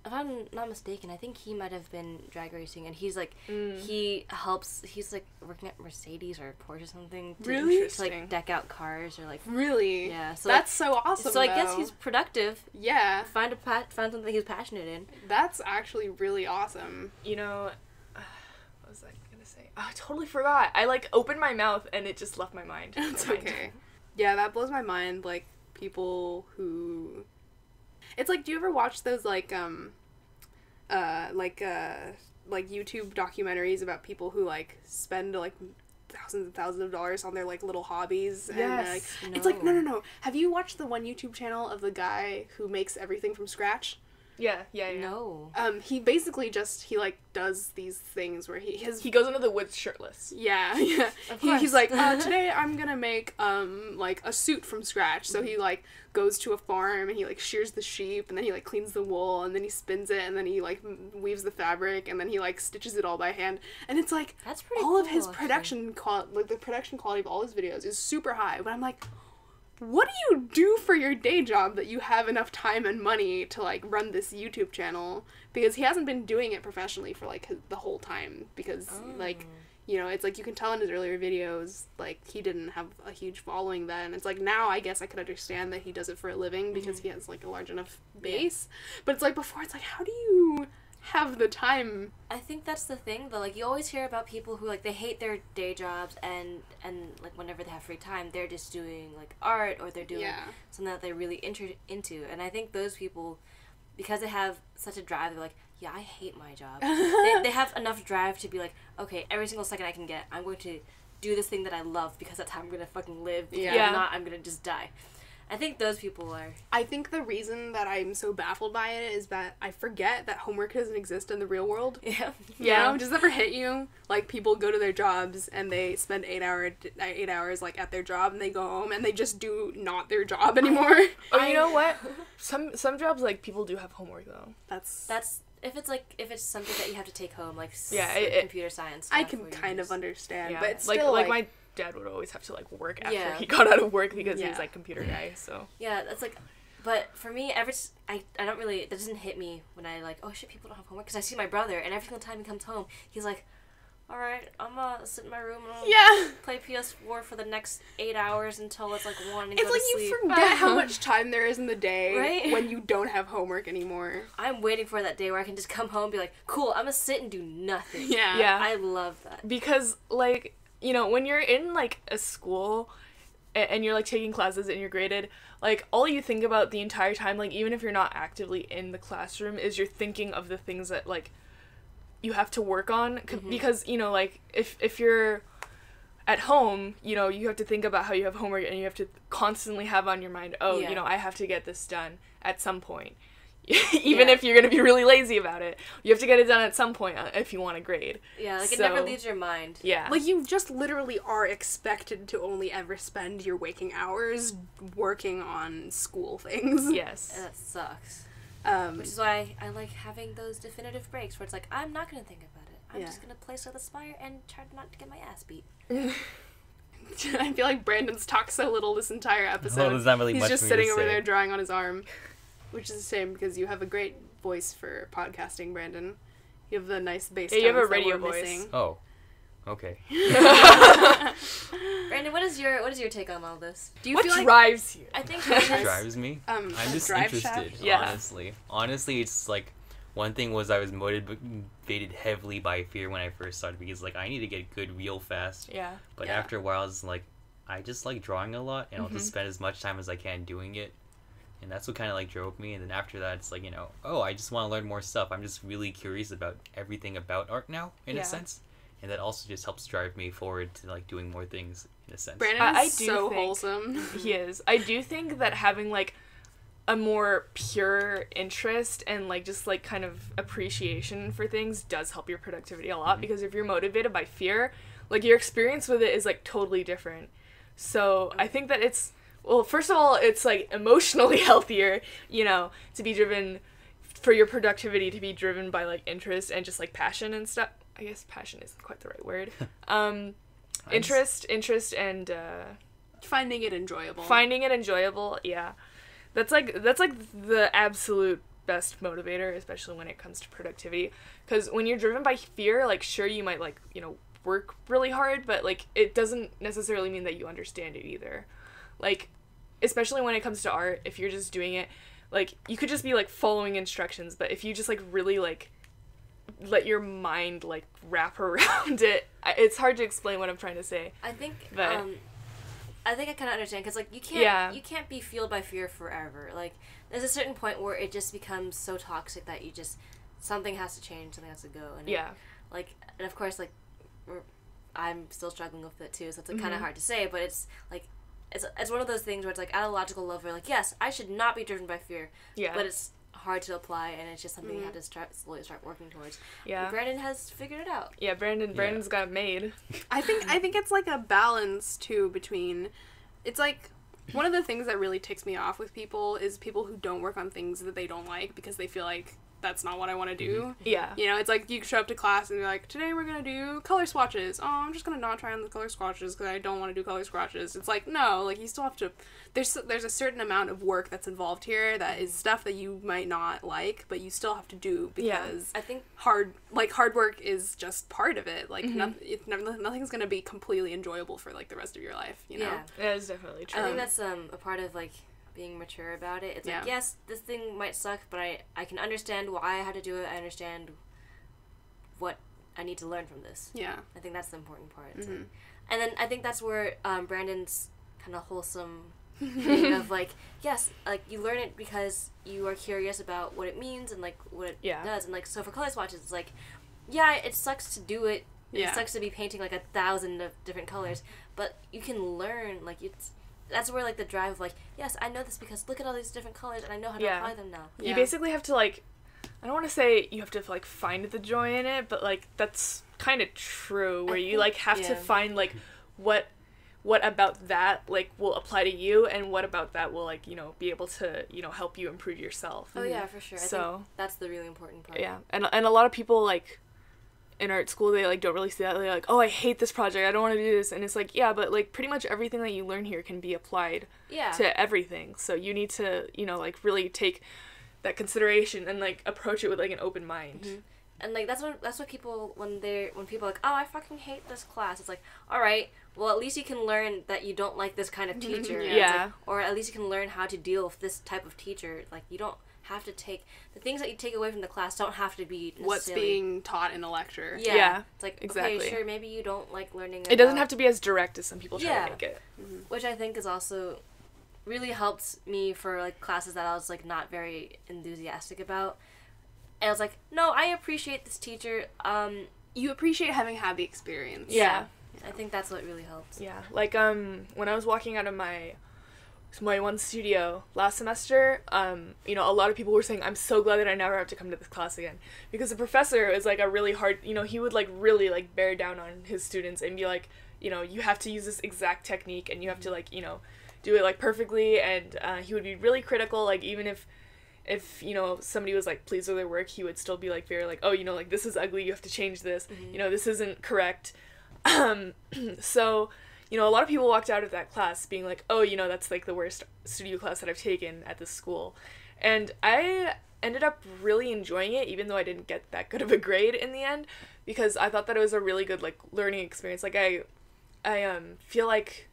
if I'm not mistaken, I think he might have been drag racing, and he's like, he's like working at Mercedes or Porsche or something. To, Really? To like deck out cars or like. Really. Yeah, so that's so awesome. So I guess though. he's productive. Yeah, Find something he's passionate in. that's actually really awesome. You know, what was I gonna say? Oh, I totally forgot. I like opened my mouth and it just left my mind. It's Never mind. okay. Yeah, that blows my mind. Like people who, it's like, do you ever watch those like YouTube documentaries about people who like spend like thousands and thousands of dollars on their like little hobbies? Yes. And it's like no. Have you watched the one YouTube channel of the guy who makes everything from scratch? Yeah. No. He basically just he like does these things where He goes into the woods shirtless. Yeah. course. He's like, today I'm gonna make like a suit from scratch. So he like goes to a farm and he like shears the sheep and then he like cleans the wool and then he spins it and then he like weaves the fabric and then he like stitches it all by hand. And it's like That's pretty all of cool, his actually. production like the production quality of all his videos is super high. But I'm like, what do you do for your day job that you have enough time and money to like run this YouTube channel? Because he hasn't been doing it professionally for like the whole time because like, you know, it's like you can tell in his earlier videos like he didn't have a huge following then. It's like now I guess I could understand that he does it for a living because he has like a large enough base. But it's like before it's like how do you have the time? I think that's the thing though. Like you always hear about people who like they hate their day jobs and like whenever they have free time they're just doing like art or they're doing something that they're really into. And I think those people, because they have such a drive, they're like, yeah, I hate my job. they have enough drive to be like, okay, every single second I can get, I'm going to do this thing that I love because that's how I'm gonna fucking live. Because Yeah. if not, I'm gonna just die. I think those people are. I think the reason that I'm so baffled by it is that I forget that homework doesn't exist in the real world. Yeah. You know? Does it ever hit you? Like, people go to their jobs and they spend 8 hours, like, at their job and they go home and they just do not their job anymore. Oh, you know what? Some jobs like people do have homework though. That's if it's something that you have to take home, like computer science. I stuff can where you kind of just- understand, Yeah, but it's like still, like my dad would always have to like work after Yeah. he got out of work because he Yeah. was like computer guy. So Yeah, that's like, but for me, I don't really, that doesn't hit me when I like, oh shit, people don't have homework, because I see my brother, and every single time he comes home, he's like, alright, I'm gonna sit in my room and Yeah. play PS4 for the next 8 hours until it's like 1 and It's go like to you sleep. forget how much time there is in the day Right? when you don't have homework anymore. I'm waiting for that day where I can just come home and be like, cool, I'm gonna sit and do nothing. Yeah. I love that. because like, you know, when you're in like a school and you're like taking classes and you're graded, like all you think about the entire time, like even if you're not actively in the classroom, is you're thinking of the things that like you have to work on because, you know, like if you're at home, you know, you have to think about how you have homework and you have to constantly have on your mind, oh, Yeah. you know, I have to get this done at some point. Even Yeah. if you're going to be really lazy about it, you have to get it done at some point if you want to grade. Yeah, like it So- never leaves your mind. Yeah. Like, you just literally are expected to only ever spend your waking hours working on school things. Yes. And that sucks. Um, Which is why I like having those definitive breaks where it's like, I'm not gonna think about it. I'm Yeah. just gonna play Slay the Spire and try not to get my ass beat. I feel like Brandon's talked so little this entire episode. Well, there's not really He's much just for me sitting to over say. there drawing on his arm, which is a shame because you have a great voice for podcasting, Brandon. You have the nice bass. Yeah, you have a tones that radio we're voice. missing. Oh, okay. Brandon, what is your take on all this? Do you What feel like drives you? I think What drives me? um I'm just drive interested, shaft? Yeah. Honestly, it's like, one thing was I was motivated heavily by fear when I first started, because like I need to get good real fast. Yeah. But Yeah. after a while, it's like I just like drawing a lot, and I'll just Mhm. spend as much time as I can doing it, and that's what kind of like drove me. And then after that, it's like, you know, oh, I just want to learn more stuff. I'm just really curious about everything about art now, in Yeah. a sense, and that also just helps drive me forward to like doing more things, in a sense. Brandon I is do so think- wholesome. He is. I do think that having like a more pure interest and like just like kind of appreciation for things does help your productivity a lot, Mhm. because if you're motivated by fear, like your experience with it is like totally different. So I think that it's, well, first of all, it's like emotionally healthier, you know, to be driven, for your productivity to be driven by like interest and just like passion and stuff. I guess passion isn't quite the right word. Interest and Finding it enjoyable. finding it enjoyable. Yeah, that's like the absolute best motivator, especially when it comes to productivity, because when you're driven by fear, like sure, you might like, you know, work really hard, but like it doesn't necessarily mean that you understand it either. Like especially when it comes to art, if you're just doing it, like you could just be like following instructions, but if you just like really like let your mind like wrap around it, it's hard to explain what I'm trying to say. I think But- I think I kind of understand, because like you Yeah. can't be fueled by fear forever. Like there's a certain point where it just becomes so toxic that you just, something has to change, something has to go. And Yeah. and of course like I'm still struggling with it too, so it's like kind of Mhm. hard to say, but it's like it's one of those things where it's like at a logical level, like yes, I should not be driven by fear, Yeah. but it's hard to apply, and it's just something you have to slowly start working towards. Yeah. Brandon has figured it out. Yeah, Brandon's got it made. I think it's like a balance too between, it's like one of the things that really ticks me off with people is people who don't work on things that they don't like because they feel like that's not what I want to do. Yeah. You know, it's like you show up to class and you're like, today we're going to do color swatches. Oh, I'm just going to not try on the color swatches because I don't want to do color swatches. It's like, no, like you still have to, there's a certain amount of work that's involved here that is stuff that you might not like, but you still have to do Yeah. because I think hard work is just part of it. Like Mhm. nothing's going to be completely enjoyable for like the rest of your life, you know? yeah. That is definitely true. I think that's a part of like being mature about it. It's Yeah. like, yes, this thing might suck, but I can understand why I had to do it. I understand what I need to learn from this. Yeah. I think that's the important part. It's Mhm. like- and then I think that's where Brandon's kind of wholesome thing of like, yes, like you learn it because you are curious about what it means and like what it Yeah. does. And like, so for color swatches, it's like, yeah, it sucks to do it. Yeah. It sucks to be painting like 1,000 of different colors, but you can learn, like that's where like the drive of like, yes, I know this because look at all these different colors and I know how to Yeah. apply them now. Yeah. You basically have to like, I don't want to say you have to like find the joy in it, but like that's kind of true, where you think- like have to yeah. find like what about that like will apply to you, and what about that will like, you know, be able to, you know, help you improve yourself. Oh yeah, for sure. I So- think that's the really important part. Yeah, and a lot of people like in art school, they like don't really see that. They're like, oh, I hate this project, I don't want to do this, and it's like, yeah, but like pretty much everything that you learn here can be applied Yeah. to everything. So you need to, you know, like really take that consideration and like approach it with like an open mind. Mhm. And like that's what people when people are like, oh, I fucking hate this class. It's like, all right, well at least you can learn that you don't like this kind of teacher. Yeah. And it's like- Yeah. or at least you can learn how to deal with this type of teacher. Like you don't have to take the things that you take away from the class don't have to be What's necessarily- being taught in a lecture. Yeah. Yeah, It's like exactly. okay, sure, maybe you don't like learning. It doesn't about- have to be as direct as some people try Yeah. to make it. which I think is also really helped me for like classes that I was like not very enthusiastic about. And I was like, no, I appreciate this teacher. You appreciate having had the experience. Yeah. I think that's what really helped. Yeah, like when I was walking out of my one studio last semester, you know, a lot of people were saying, I'm so glad that I never have to come to this class again, because the professor is like a really hard, you know, he would like really like bear down on his students and be like, you know, you have to use this exact technique and you have to like, you know, do it like perfectly, and he would be really critical, like even if you know somebody was like pleased with their work, he would still be like very like, oh, you know, like this is ugly, you have to change this, you know, this isn't correct. So, you know, a lot of people walked out of that class being like, oh, you know, that's like the worst studio class that I've taken at this school. And I ended up really enjoying it, even though I didn't get that good of a grade in the end, because I thought that it was a really good, like, learning experience. Like, I feel like,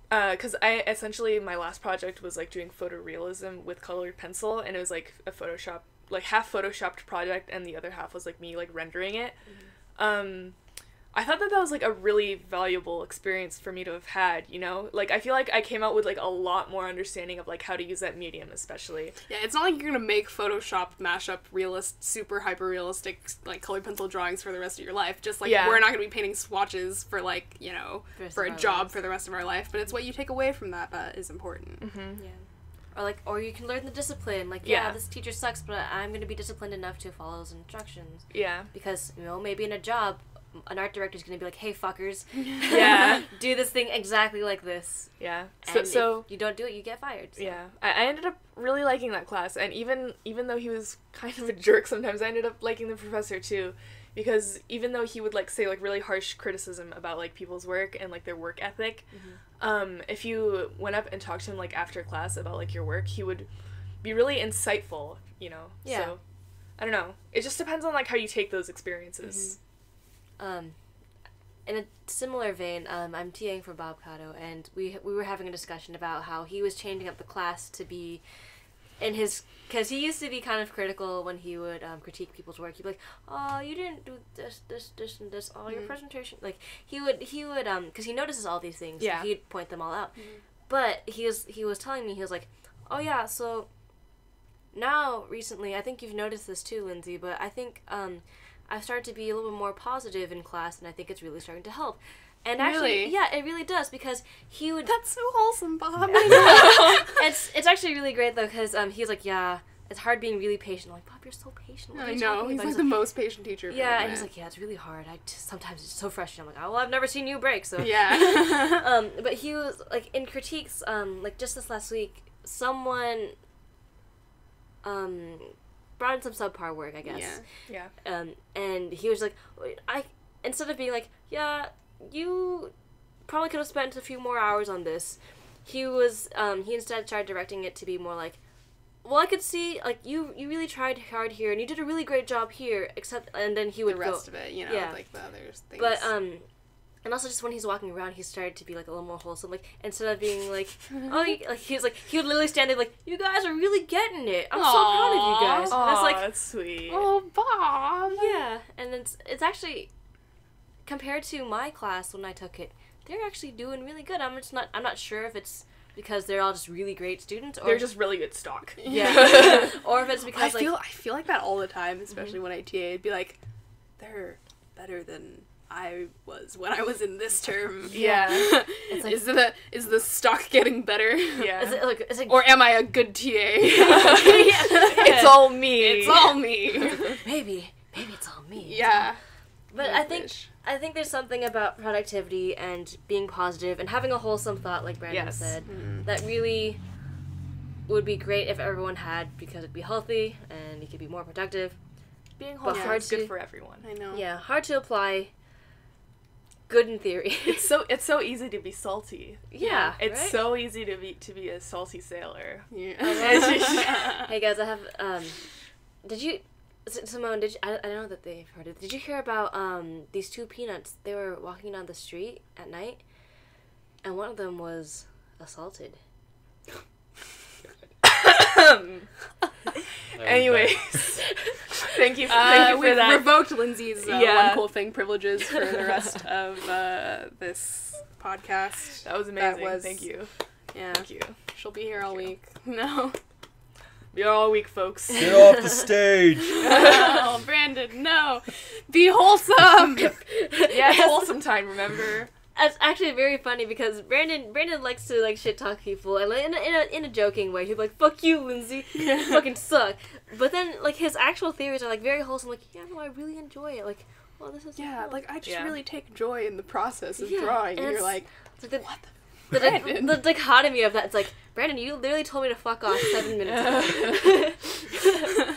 because I essentially, my last project was, like, doing photorealism with colored pencil, and it was, like, a Photoshop, like, half Photoshopped project, and the other half was, like, me, like, rendering it. I thought that was, like, a really valuable experience for me to have had, you know? Like, I feel like I came out with, like, a lot more understanding of, like, how to use that medium, especially. Yeah, it's not like you're gonna make Photoshop mashup super hyper realistic, like, colored pencil drawings for the rest of your life. Just, like, we're not gonna be painting swatches for, like, you know, for a job for the rest of our life. But it's what you take away from that is important. Mm-hmm. Yeah. Or you can learn the discipline. Like, this teacher sucks, but I'm gonna be disciplined enough to follow his instructions. Yeah. Because, you know, maybe in a job, an art director's gonna be like, hey, fuckers. Yeah. Do this thing exactly like this. Yeah. And So if you don't do it, you get fired. So. yeah. I ended up really liking that class, and even though he was kind of a jerk sometimes, I ended up liking the professor too, because even though he would, like, say, like, really harsh criticism about, like, people's work and, like, their work ethic, if you went up and talked to him, like, after class about, like, your work, he would be really insightful, you know? Yeah. So, I don't know. It just depends on, like, how you take those experiences. In a similar vein, I'm TAing for Bob Cotto, and we were having a discussion about how he was changing up the class to be in his, because he used to be kind of critical when he would critique people's work. He'd be like, oh, you didn't do this, and this, oh, your presentation, like, he would, because he notices all these things, so he'd point them all out. But he was telling me, he was like, oh yeah, so now, recently, I think you've noticed this too, Lindsay, but I think, I've started to be a little bit more positive in class, and I think it's really starting to help. And actually, Really? yeah, it really does, because he would... That's so wholesome, Bob. It's actually really great, though, because he's like, yeah, it's hard being really patient. I'm like, Bob, you're so patient. What are I you know, talking he's about? like the most patient teacher I've ever Yeah, and met. he's like, yeah, it's really hard. Sometimes it's so frustrating. I'm like, oh, well, I've never seen you break, so... Yeah. But he was, like, in critiques, like, just this last week, someone... brought in some subpar work, I guess. Yeah. And he was like, instead of being like, yeah, you probably could have spent a few more hours on this, he instead started directing it to be more like, well, I could see, like, you really tried hard here, and you did a really great job here, and then he would the rest of it, you know, like the other things. But, and also just when he's walking around, he started to be, like, a little more wholesome. Like, instead of being, like, he would literally stand there, like, you guys are really getting it. I'm so proud of you guys. And I was like, that's sweet. Oh, Bob. yeah. And it's actually, compared to my class when I took it, they're actually doing really good. I'm not sure if it's because they're all just really great students, or They're just really good stock. yeah, or if it's because I feel like that all the time, especially when I TA. It'd be like, they're better than I was when I was in this term. Yeah. It's like, is the stock getting better? Yeah. it's like Or am I a good TA? It's all me. It's all me. maybe it's all me. Yeah. But I think there's something about productivity and being positive and having a wholesome thought, like Brandon said, that really would be great if everyone had, because it'd be healthy and you could be more productive. Being But wholesome hard is good to- for everyone. I know. Yeah, hard to apply. Good in theory. It's so easy to be salty. yeah, It's right? so easy to be a salty sailor. Yeah. Hey guys, I have Simone, I don't know that they've heard it. Did you hear about these two peanuts? They were walking down the street at night, and one of them was assaulted. Anyways, thank you for We've that. revoked Lindsay's Yeah. one cool thing privileges for the rest of this podcast. That was amazing. was- Thank you. Yeah. Thank you. She'll be here all week. No. Be all week, folks. Get off the stage. Oh, Brandon, no. Be wholesome. Yeah, wholesome time. Remember? It's actually very funny because Brandon likes to like shit talk people, and like, in a joking way. He'd be like, "Fuck you, Lindsay, you fucking suck." But then like his actual theories are like very wholesome. Like, yeah, no, I really enjoy it. Like, well, this is so Yeah, cool. like I just Yeah. really take joy in the process of Yeah, drawing. and And you're it's- like, it's like what the Brandon. the dichotomy of that. It's like, Brandon, you literally told me to fuck off 7 minutes ago.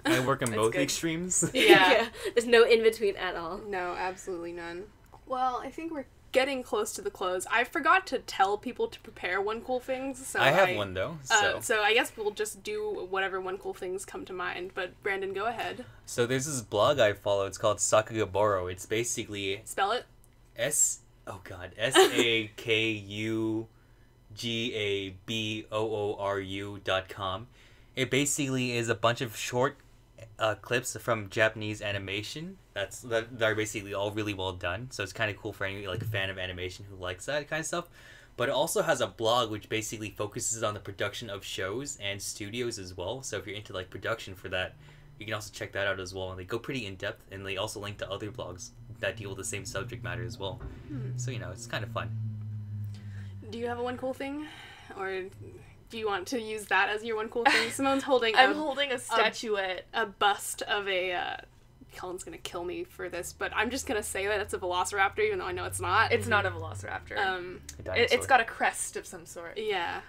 I work in That's both good. extremes. Yeah. There's no in between at all. No, absolutely none. Well, I think we're getting close to the close. I forgot to tell people to prepare one cool things, so I have one though. So I guess we'll just do whatever one cool things come to mind. But Brandon, go ahead. So there's this blog I follow. It's called Sakugaboro. It's basically Spell it. SAKUGABOORU.com. It basically is a bunch of short clips from Japanese animation that are basically all really well done. So it's kind of cool for any like fan of animation who likes that kind of stuff. But it also has a blog which basically focuses on the production of shows and studios as well. So if you're into like production for that, you can also check that out as well. And they go pretty in depth, and they also link to other blogs that deal with the same subject matter as well. So it's kind of fun. Do you have a one cool thing, or do you want to use that as your one cool thing? Simone's holding. I'm holding a statuette, a bust of a. Cullen's gonna kill me for this, but I'm just gonna say that it's a velociraptor, even though I know it's not. It's not a velociraptor. It's it's got a crest of some sort. Yeah.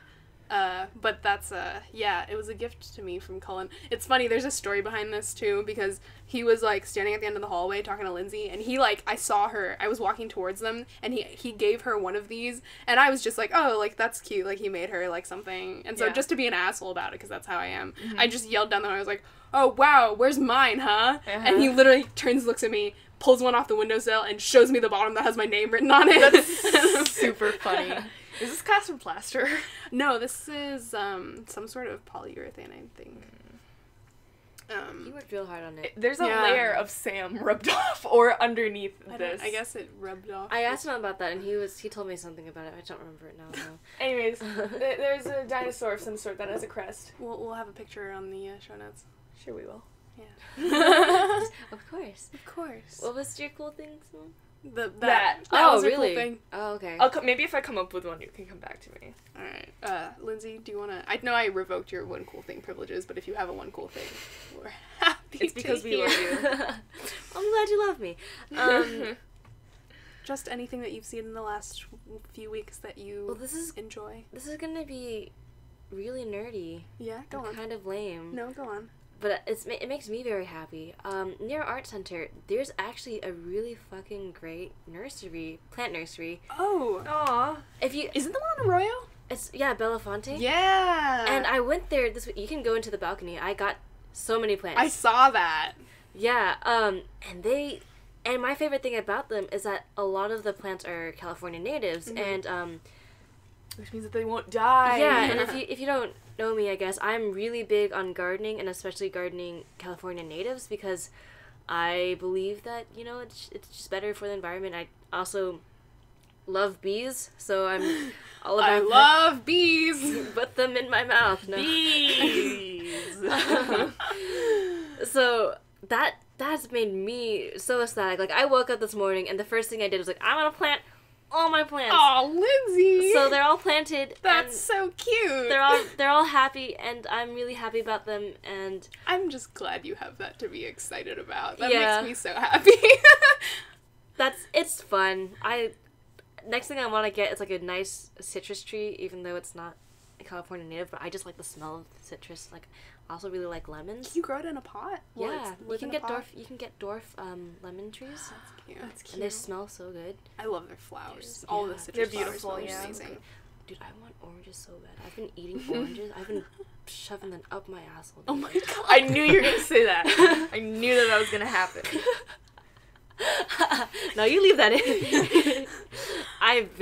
But that's, it was a gift to me from Cullen. It's funny, there's a story behind this, too, because he was, like, standing at the end of the hallway talking to Lindsay, and he, like, I saw her, I was walking towards them, and he gave her one of these, and I was just like, oh, like, that's cute, like, he made her, like, something, and so just to be an asshole about it, because that's how I am, I just yelled down there, I was like, oh, wow, where's mine, huh? And he literally turns, looks at me, pulls one off the windowsill, and shows me the bottom that has my name written on it. That's super funny. Is this cast from plaster? No, this is some sort of polyurethane, I think. You worked real hard on it. There's a layer of Sam rubbed off or underneath this. I guess it rubbed off. I asked him about that, and he told me something about it. I don't remember it now, though. Anyways, there's a dinosaur of some sort that has a crest. We'll have a picture on the show notes. Sure we will. Yeah. Of course. Of course. What was your cool thing, Simone? That oh, was a really? cool thing. Oh, okay. Maybe if I come up with one, you can come back to me. Alright. Lindsay, do you want to... I know I revoked your one cool thing privileges, but if you have a one cool thing, we're happy It's because we love you. I'm glad you love me. Just anything that you've seen in the last few weeks that you enjoy. This is gonna be really nerdy. Yeah, go on. Kind of lame. No, go on. But it makes me very happy. Near Art Center, there's actually a really fucking great plant nursery. Oh. Aw. Isn't the one on Arroyo? It's, Belafonte. Yeah. And I went there this week. You can go into the balcony. I got so many plants. I saw that. Yeah, and my favorite thing about them is that a lot of the plants are California natives, and, which means that they won't die. Yeah, and if you don't know me, I guess, I'm really big on gardening, and especially gardening California natives, because I believe that, it's just better for the environment. I also love bees, so I'm all about I love bees! Put them in my mouth. No. Bees! So, that's made me so ecstatic. Like, I woke up this morning, and the first thing I did was like, I'm gonna plant all my plants. Oh, Lindsay! So they're all planted. That's so cute. They're all happy, and I'm really happy about them. And I'm just glad you have that to be excited about. That Yeah. makes me so happy. it's fun. Next thing I want to get is like a nice citrus tree, even though it's not a California native. But I just like the smell of the citrus. Like, I also really like lemons. Can you grow it in a pot? Will Yeah, it live in a pot? you can get dwarf lemon trees. That's cute. That's cute. And they smell so good. I love their flowers. Yeah. All the citrus They're beautiful, flowers yeah. smell amazing. Dude, I want oranges so bad. I've been eating oranges. I've been shoving them up my asshole. Oh my god. I knew you were gonna say that. I knew that was gonna happen. No, you leave that in. I've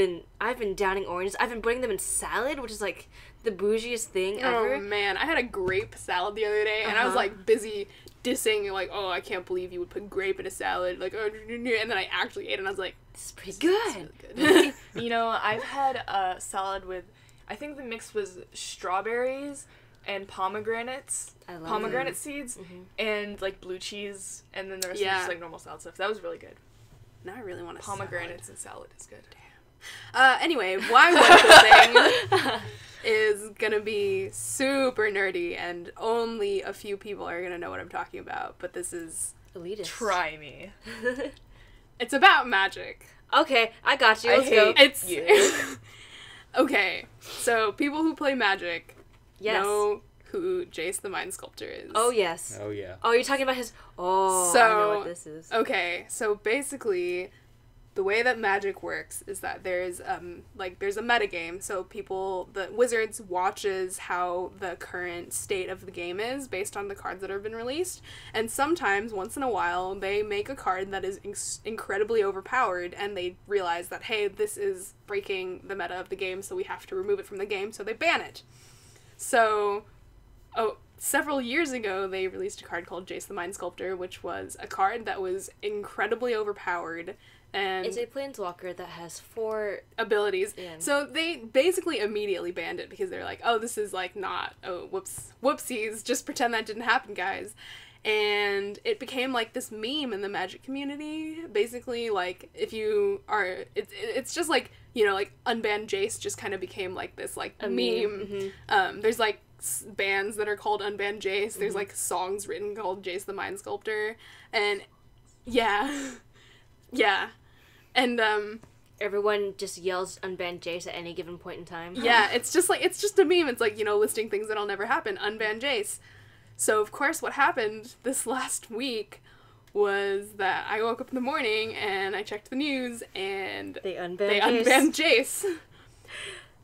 been downing oranges. I've been putting them in salad, which is like the bougiest thing ever. Oh man, I had a grape salad the other day, and I was like busy dissing, like, oh, I can't believe you would put grape in a salad, like, oh, and then I actually ate it, and I was like, This is pretty good. really good. I've had a salad with, I think the mix was strawberries and pomegranates. I love Pomegranate them. seeds Mhm. and like blue cheese, and then the rest was just like normal salad stuff. That was really good. Now I really want to Pomegranates and salad is good. Anyway, my wonderful thing is gonna be super nerdy, and only a few people are gonna know what I'm talking about. But this is Elitist. Try me. it's about magic. Okay, I got you. I Let's go. hate It's you. okay. So people who play Magic Yes. know who Jace the Mind Sculptor is. Oh yes. Oh yeah. Oh, you're talking about his. Oh, I know So- what this is. Okay, so basically, the way that Magic works is that there's a metagame, so the Wizards watches how the current state of the game is based on the cards that have been released, and sometimes, once in a while, they make a card that is incredibly overpowered, and they realize that, hey, this is breaking the meta of the game, so we have to remove it from the game, so they ban it. So, several years ago, they released a card called Jace the Mind Sculptor, which was a card that was incredibly overpowered. And it's a planeswalker that has 4 abilities. Yeah. So they basically immediately banned it because they're like, oh, this is like not, whoopsies, just pretend that didn't happen, guys. And it became like this meme in the Magic community. Basically, like, if you are, it's just like, you know, like, unbanned Jace just kind of became like this, like, a meme. Mm-hmm. There's like bands that are called Unbanned Jace. There's like songs written called Jace the Mind Sculptor. And yeah. Yeah. And, everyone just yells unban Jace at any given point in time. yeah, it's just a meme. It's like, you know, listing things that'll never happen. Unban Jace. So, of course, what happened this last week was that I woke up in the morning and I checked the news and They unbanned Jace.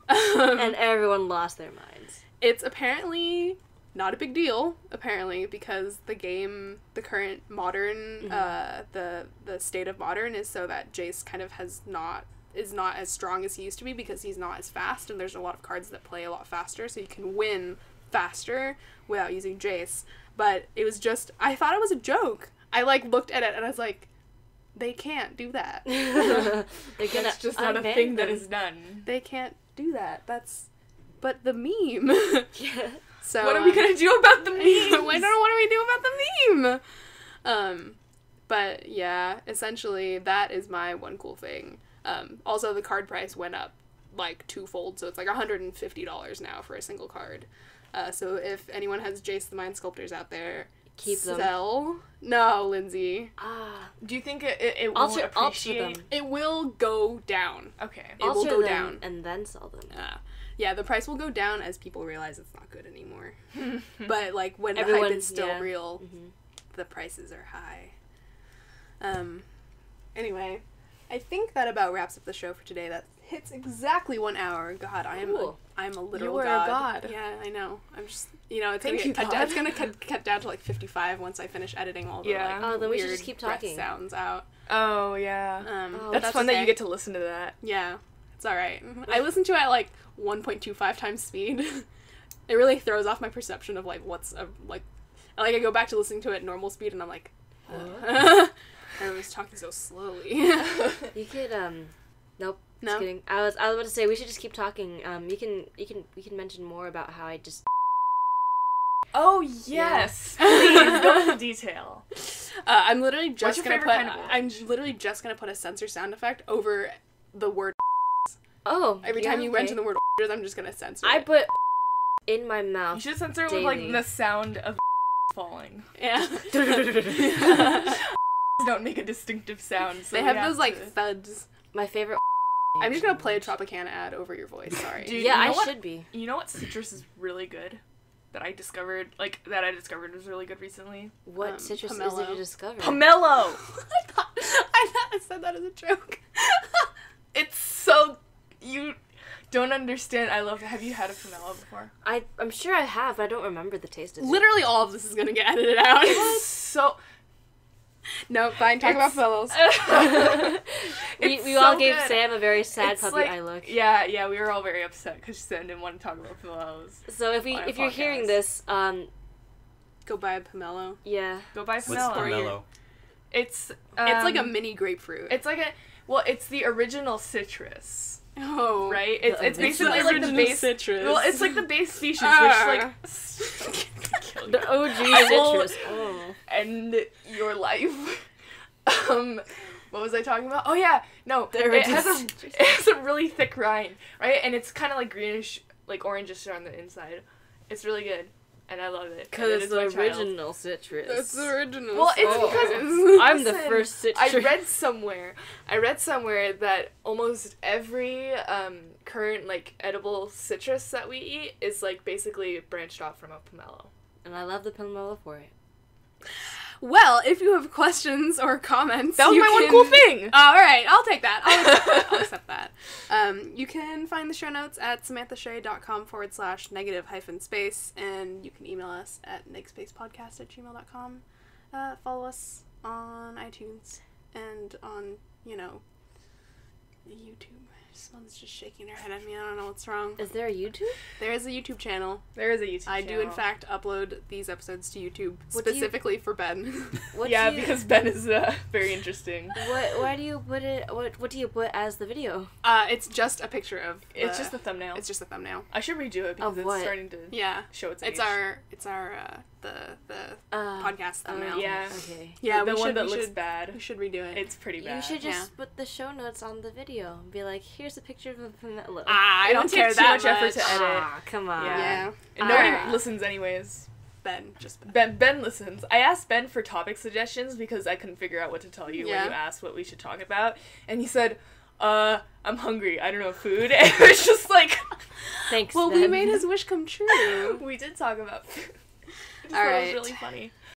And everyone lost their minds. It's apparently not a big deal, apparently, because the game, the current modern, the state of modern is so that Jace kind of is not as strong as he used to be because he's not as fast, and there's a lot of cards that play a lot faster, so you can win faster without using Jace. But it was just, I thought it was a joke. I, like, looked at it and I was like, they can't do that. That's just not a thing that is done. They can't do that. But the meme. Yeah. So, what are we gonna do about the meme? I don't know, what do we do about the meme? But yeah, essentially that is my one cool thing. Also the card price went up like 2-fold, so it's like $150 now for a single card. So if anyone has Jace the Mind Sculptors out there, Keep them. sell. No, Lindsay. Do you think it won't Alter appreciate? them. It will go down. Okay. It will Alter go them down. and then sell them. Yeah, the price will go down as people realize it's not good anymore. But, like, when the Everyone- hype is still yeah. real, Mhm. the prices are high. Anyway, I think that about wraps up the show for today. That hits exactly 1 hour. God, Cool. I'm a literal You are a god. Yeah, I know. I'm just, you know, it's Thank gonna you, get cut God. down. It's gonna cut down to like 55 once I finish editing all the Yeah. like Oh, then we should weird just keep breath talking. sounds out. Oh yeah. Oh, that's fun that okay. you get to listen to that. Yeah, it's all right. I listen to it at like 1.25 times speed. It really throws off my perception of like what's like I go back to listening to it at normal speed and I'm like, I was talking so slowly. You could nope. No? Just kidding. I was about to say we should just keep talking. We can mention more about how I just Oh yes. Please go into detail. I'm literally What's just your gonna favorite put. kind of I'm literally just gonna put a censor sound effect over the word. Every yeah, time you okay. mention the word, I'm just gonna censor I it. put in my You mouth. should censor it with like Daily. the sound of falling. Yeah. Don't make a distinctive sound. So They we have those like to- thuds. My favorite. I'm just gonna play a Tropicana ad over your voice. Sorry. Dude, Yeah, you know I what? should be. You know what citrus is really good? That I discovered was really good recently. What citrus is it pomelo. you discovered? Pomelo. I thought I said that as a joke. It's so you don't understand. I love. Have you had a pomelo before? I'm sure I have. I don't remember the taste of it. Literally all of this is gonna get edited out. It's so. No, fine. Talk about pillows. we It's all so gave good. Sam a very sad It's puppy like- eye look. Yeah, we were all very upset because Sam didn't want to talk about pillows. So if on our you're hearing podcast. this, Go buy a pomelo. yeah. Go buy What's pomelo. pomelo? It's It's like a mini grapefruit. It's like it's the original citrus, oh right? It's The basically original like the base. citrus. Well, it's like the base species, Ah. which like kill The you. OG I will- citrus. Oh. end your life. What was I talking about? Oh yeah, no, The it has original it has a really thick rind, right? And it's kind of like greenish, like orangish on the inside. It's really good, and I love it. Because And it's it the is my child. original citrus. That's the original. Well, it's Oh. because I'm the listen, first citrus. I read somewhere that almost every current like edible citrus that we eat is like basically branched off from a pomelo. And I love the pomelo for it. Well, if you have questions or comments, That was you my one can- cool thing. Oh, all right, I'll take that. I'll accept that. You can find the show notes at samanthashay.com/negative-space, and you can email us at negspacepodcast@gmail.com. Follow us on iTunes and on, YouTube. Someone's just shaking their head at me. I don't know what's wrong. Is there a YouTube? There is a YouTube channel. There is a YouTube I channel. do, in fact, upload these episodes to YouTube What do you- specifically for Ben. What Yeah, do you, because Ben is very interesting. Why do you put it? What do you put as the video? It's just a picture of. It's just the thumbnail. It's just a thumbnail. I should redo it because Of it's what? starting to Yeah. show its It's age. the podcast thumbnail. yeah. Okay. Yeah, the we one should, that we looks should, bad. we should redo it. It's pretty bad. You should Yeah. just put the show notes on the video and be like, here's a picture of a Pomelo. I It don't would care take too that much effort to edit. Ah, come on. Yeah. And nobody Alright. listens anyways. Ben, just Ben. Ben listens. I asked Ben for topic suggestions because I couldn't figure out what to tell you Yeah. when you asked what we should talk about. And he said, I'm hungry. I don't know food. And it was just like, Thanks, Well, we Ben. made his wish come true. we did talk about food. I just All thought it right. was really funny.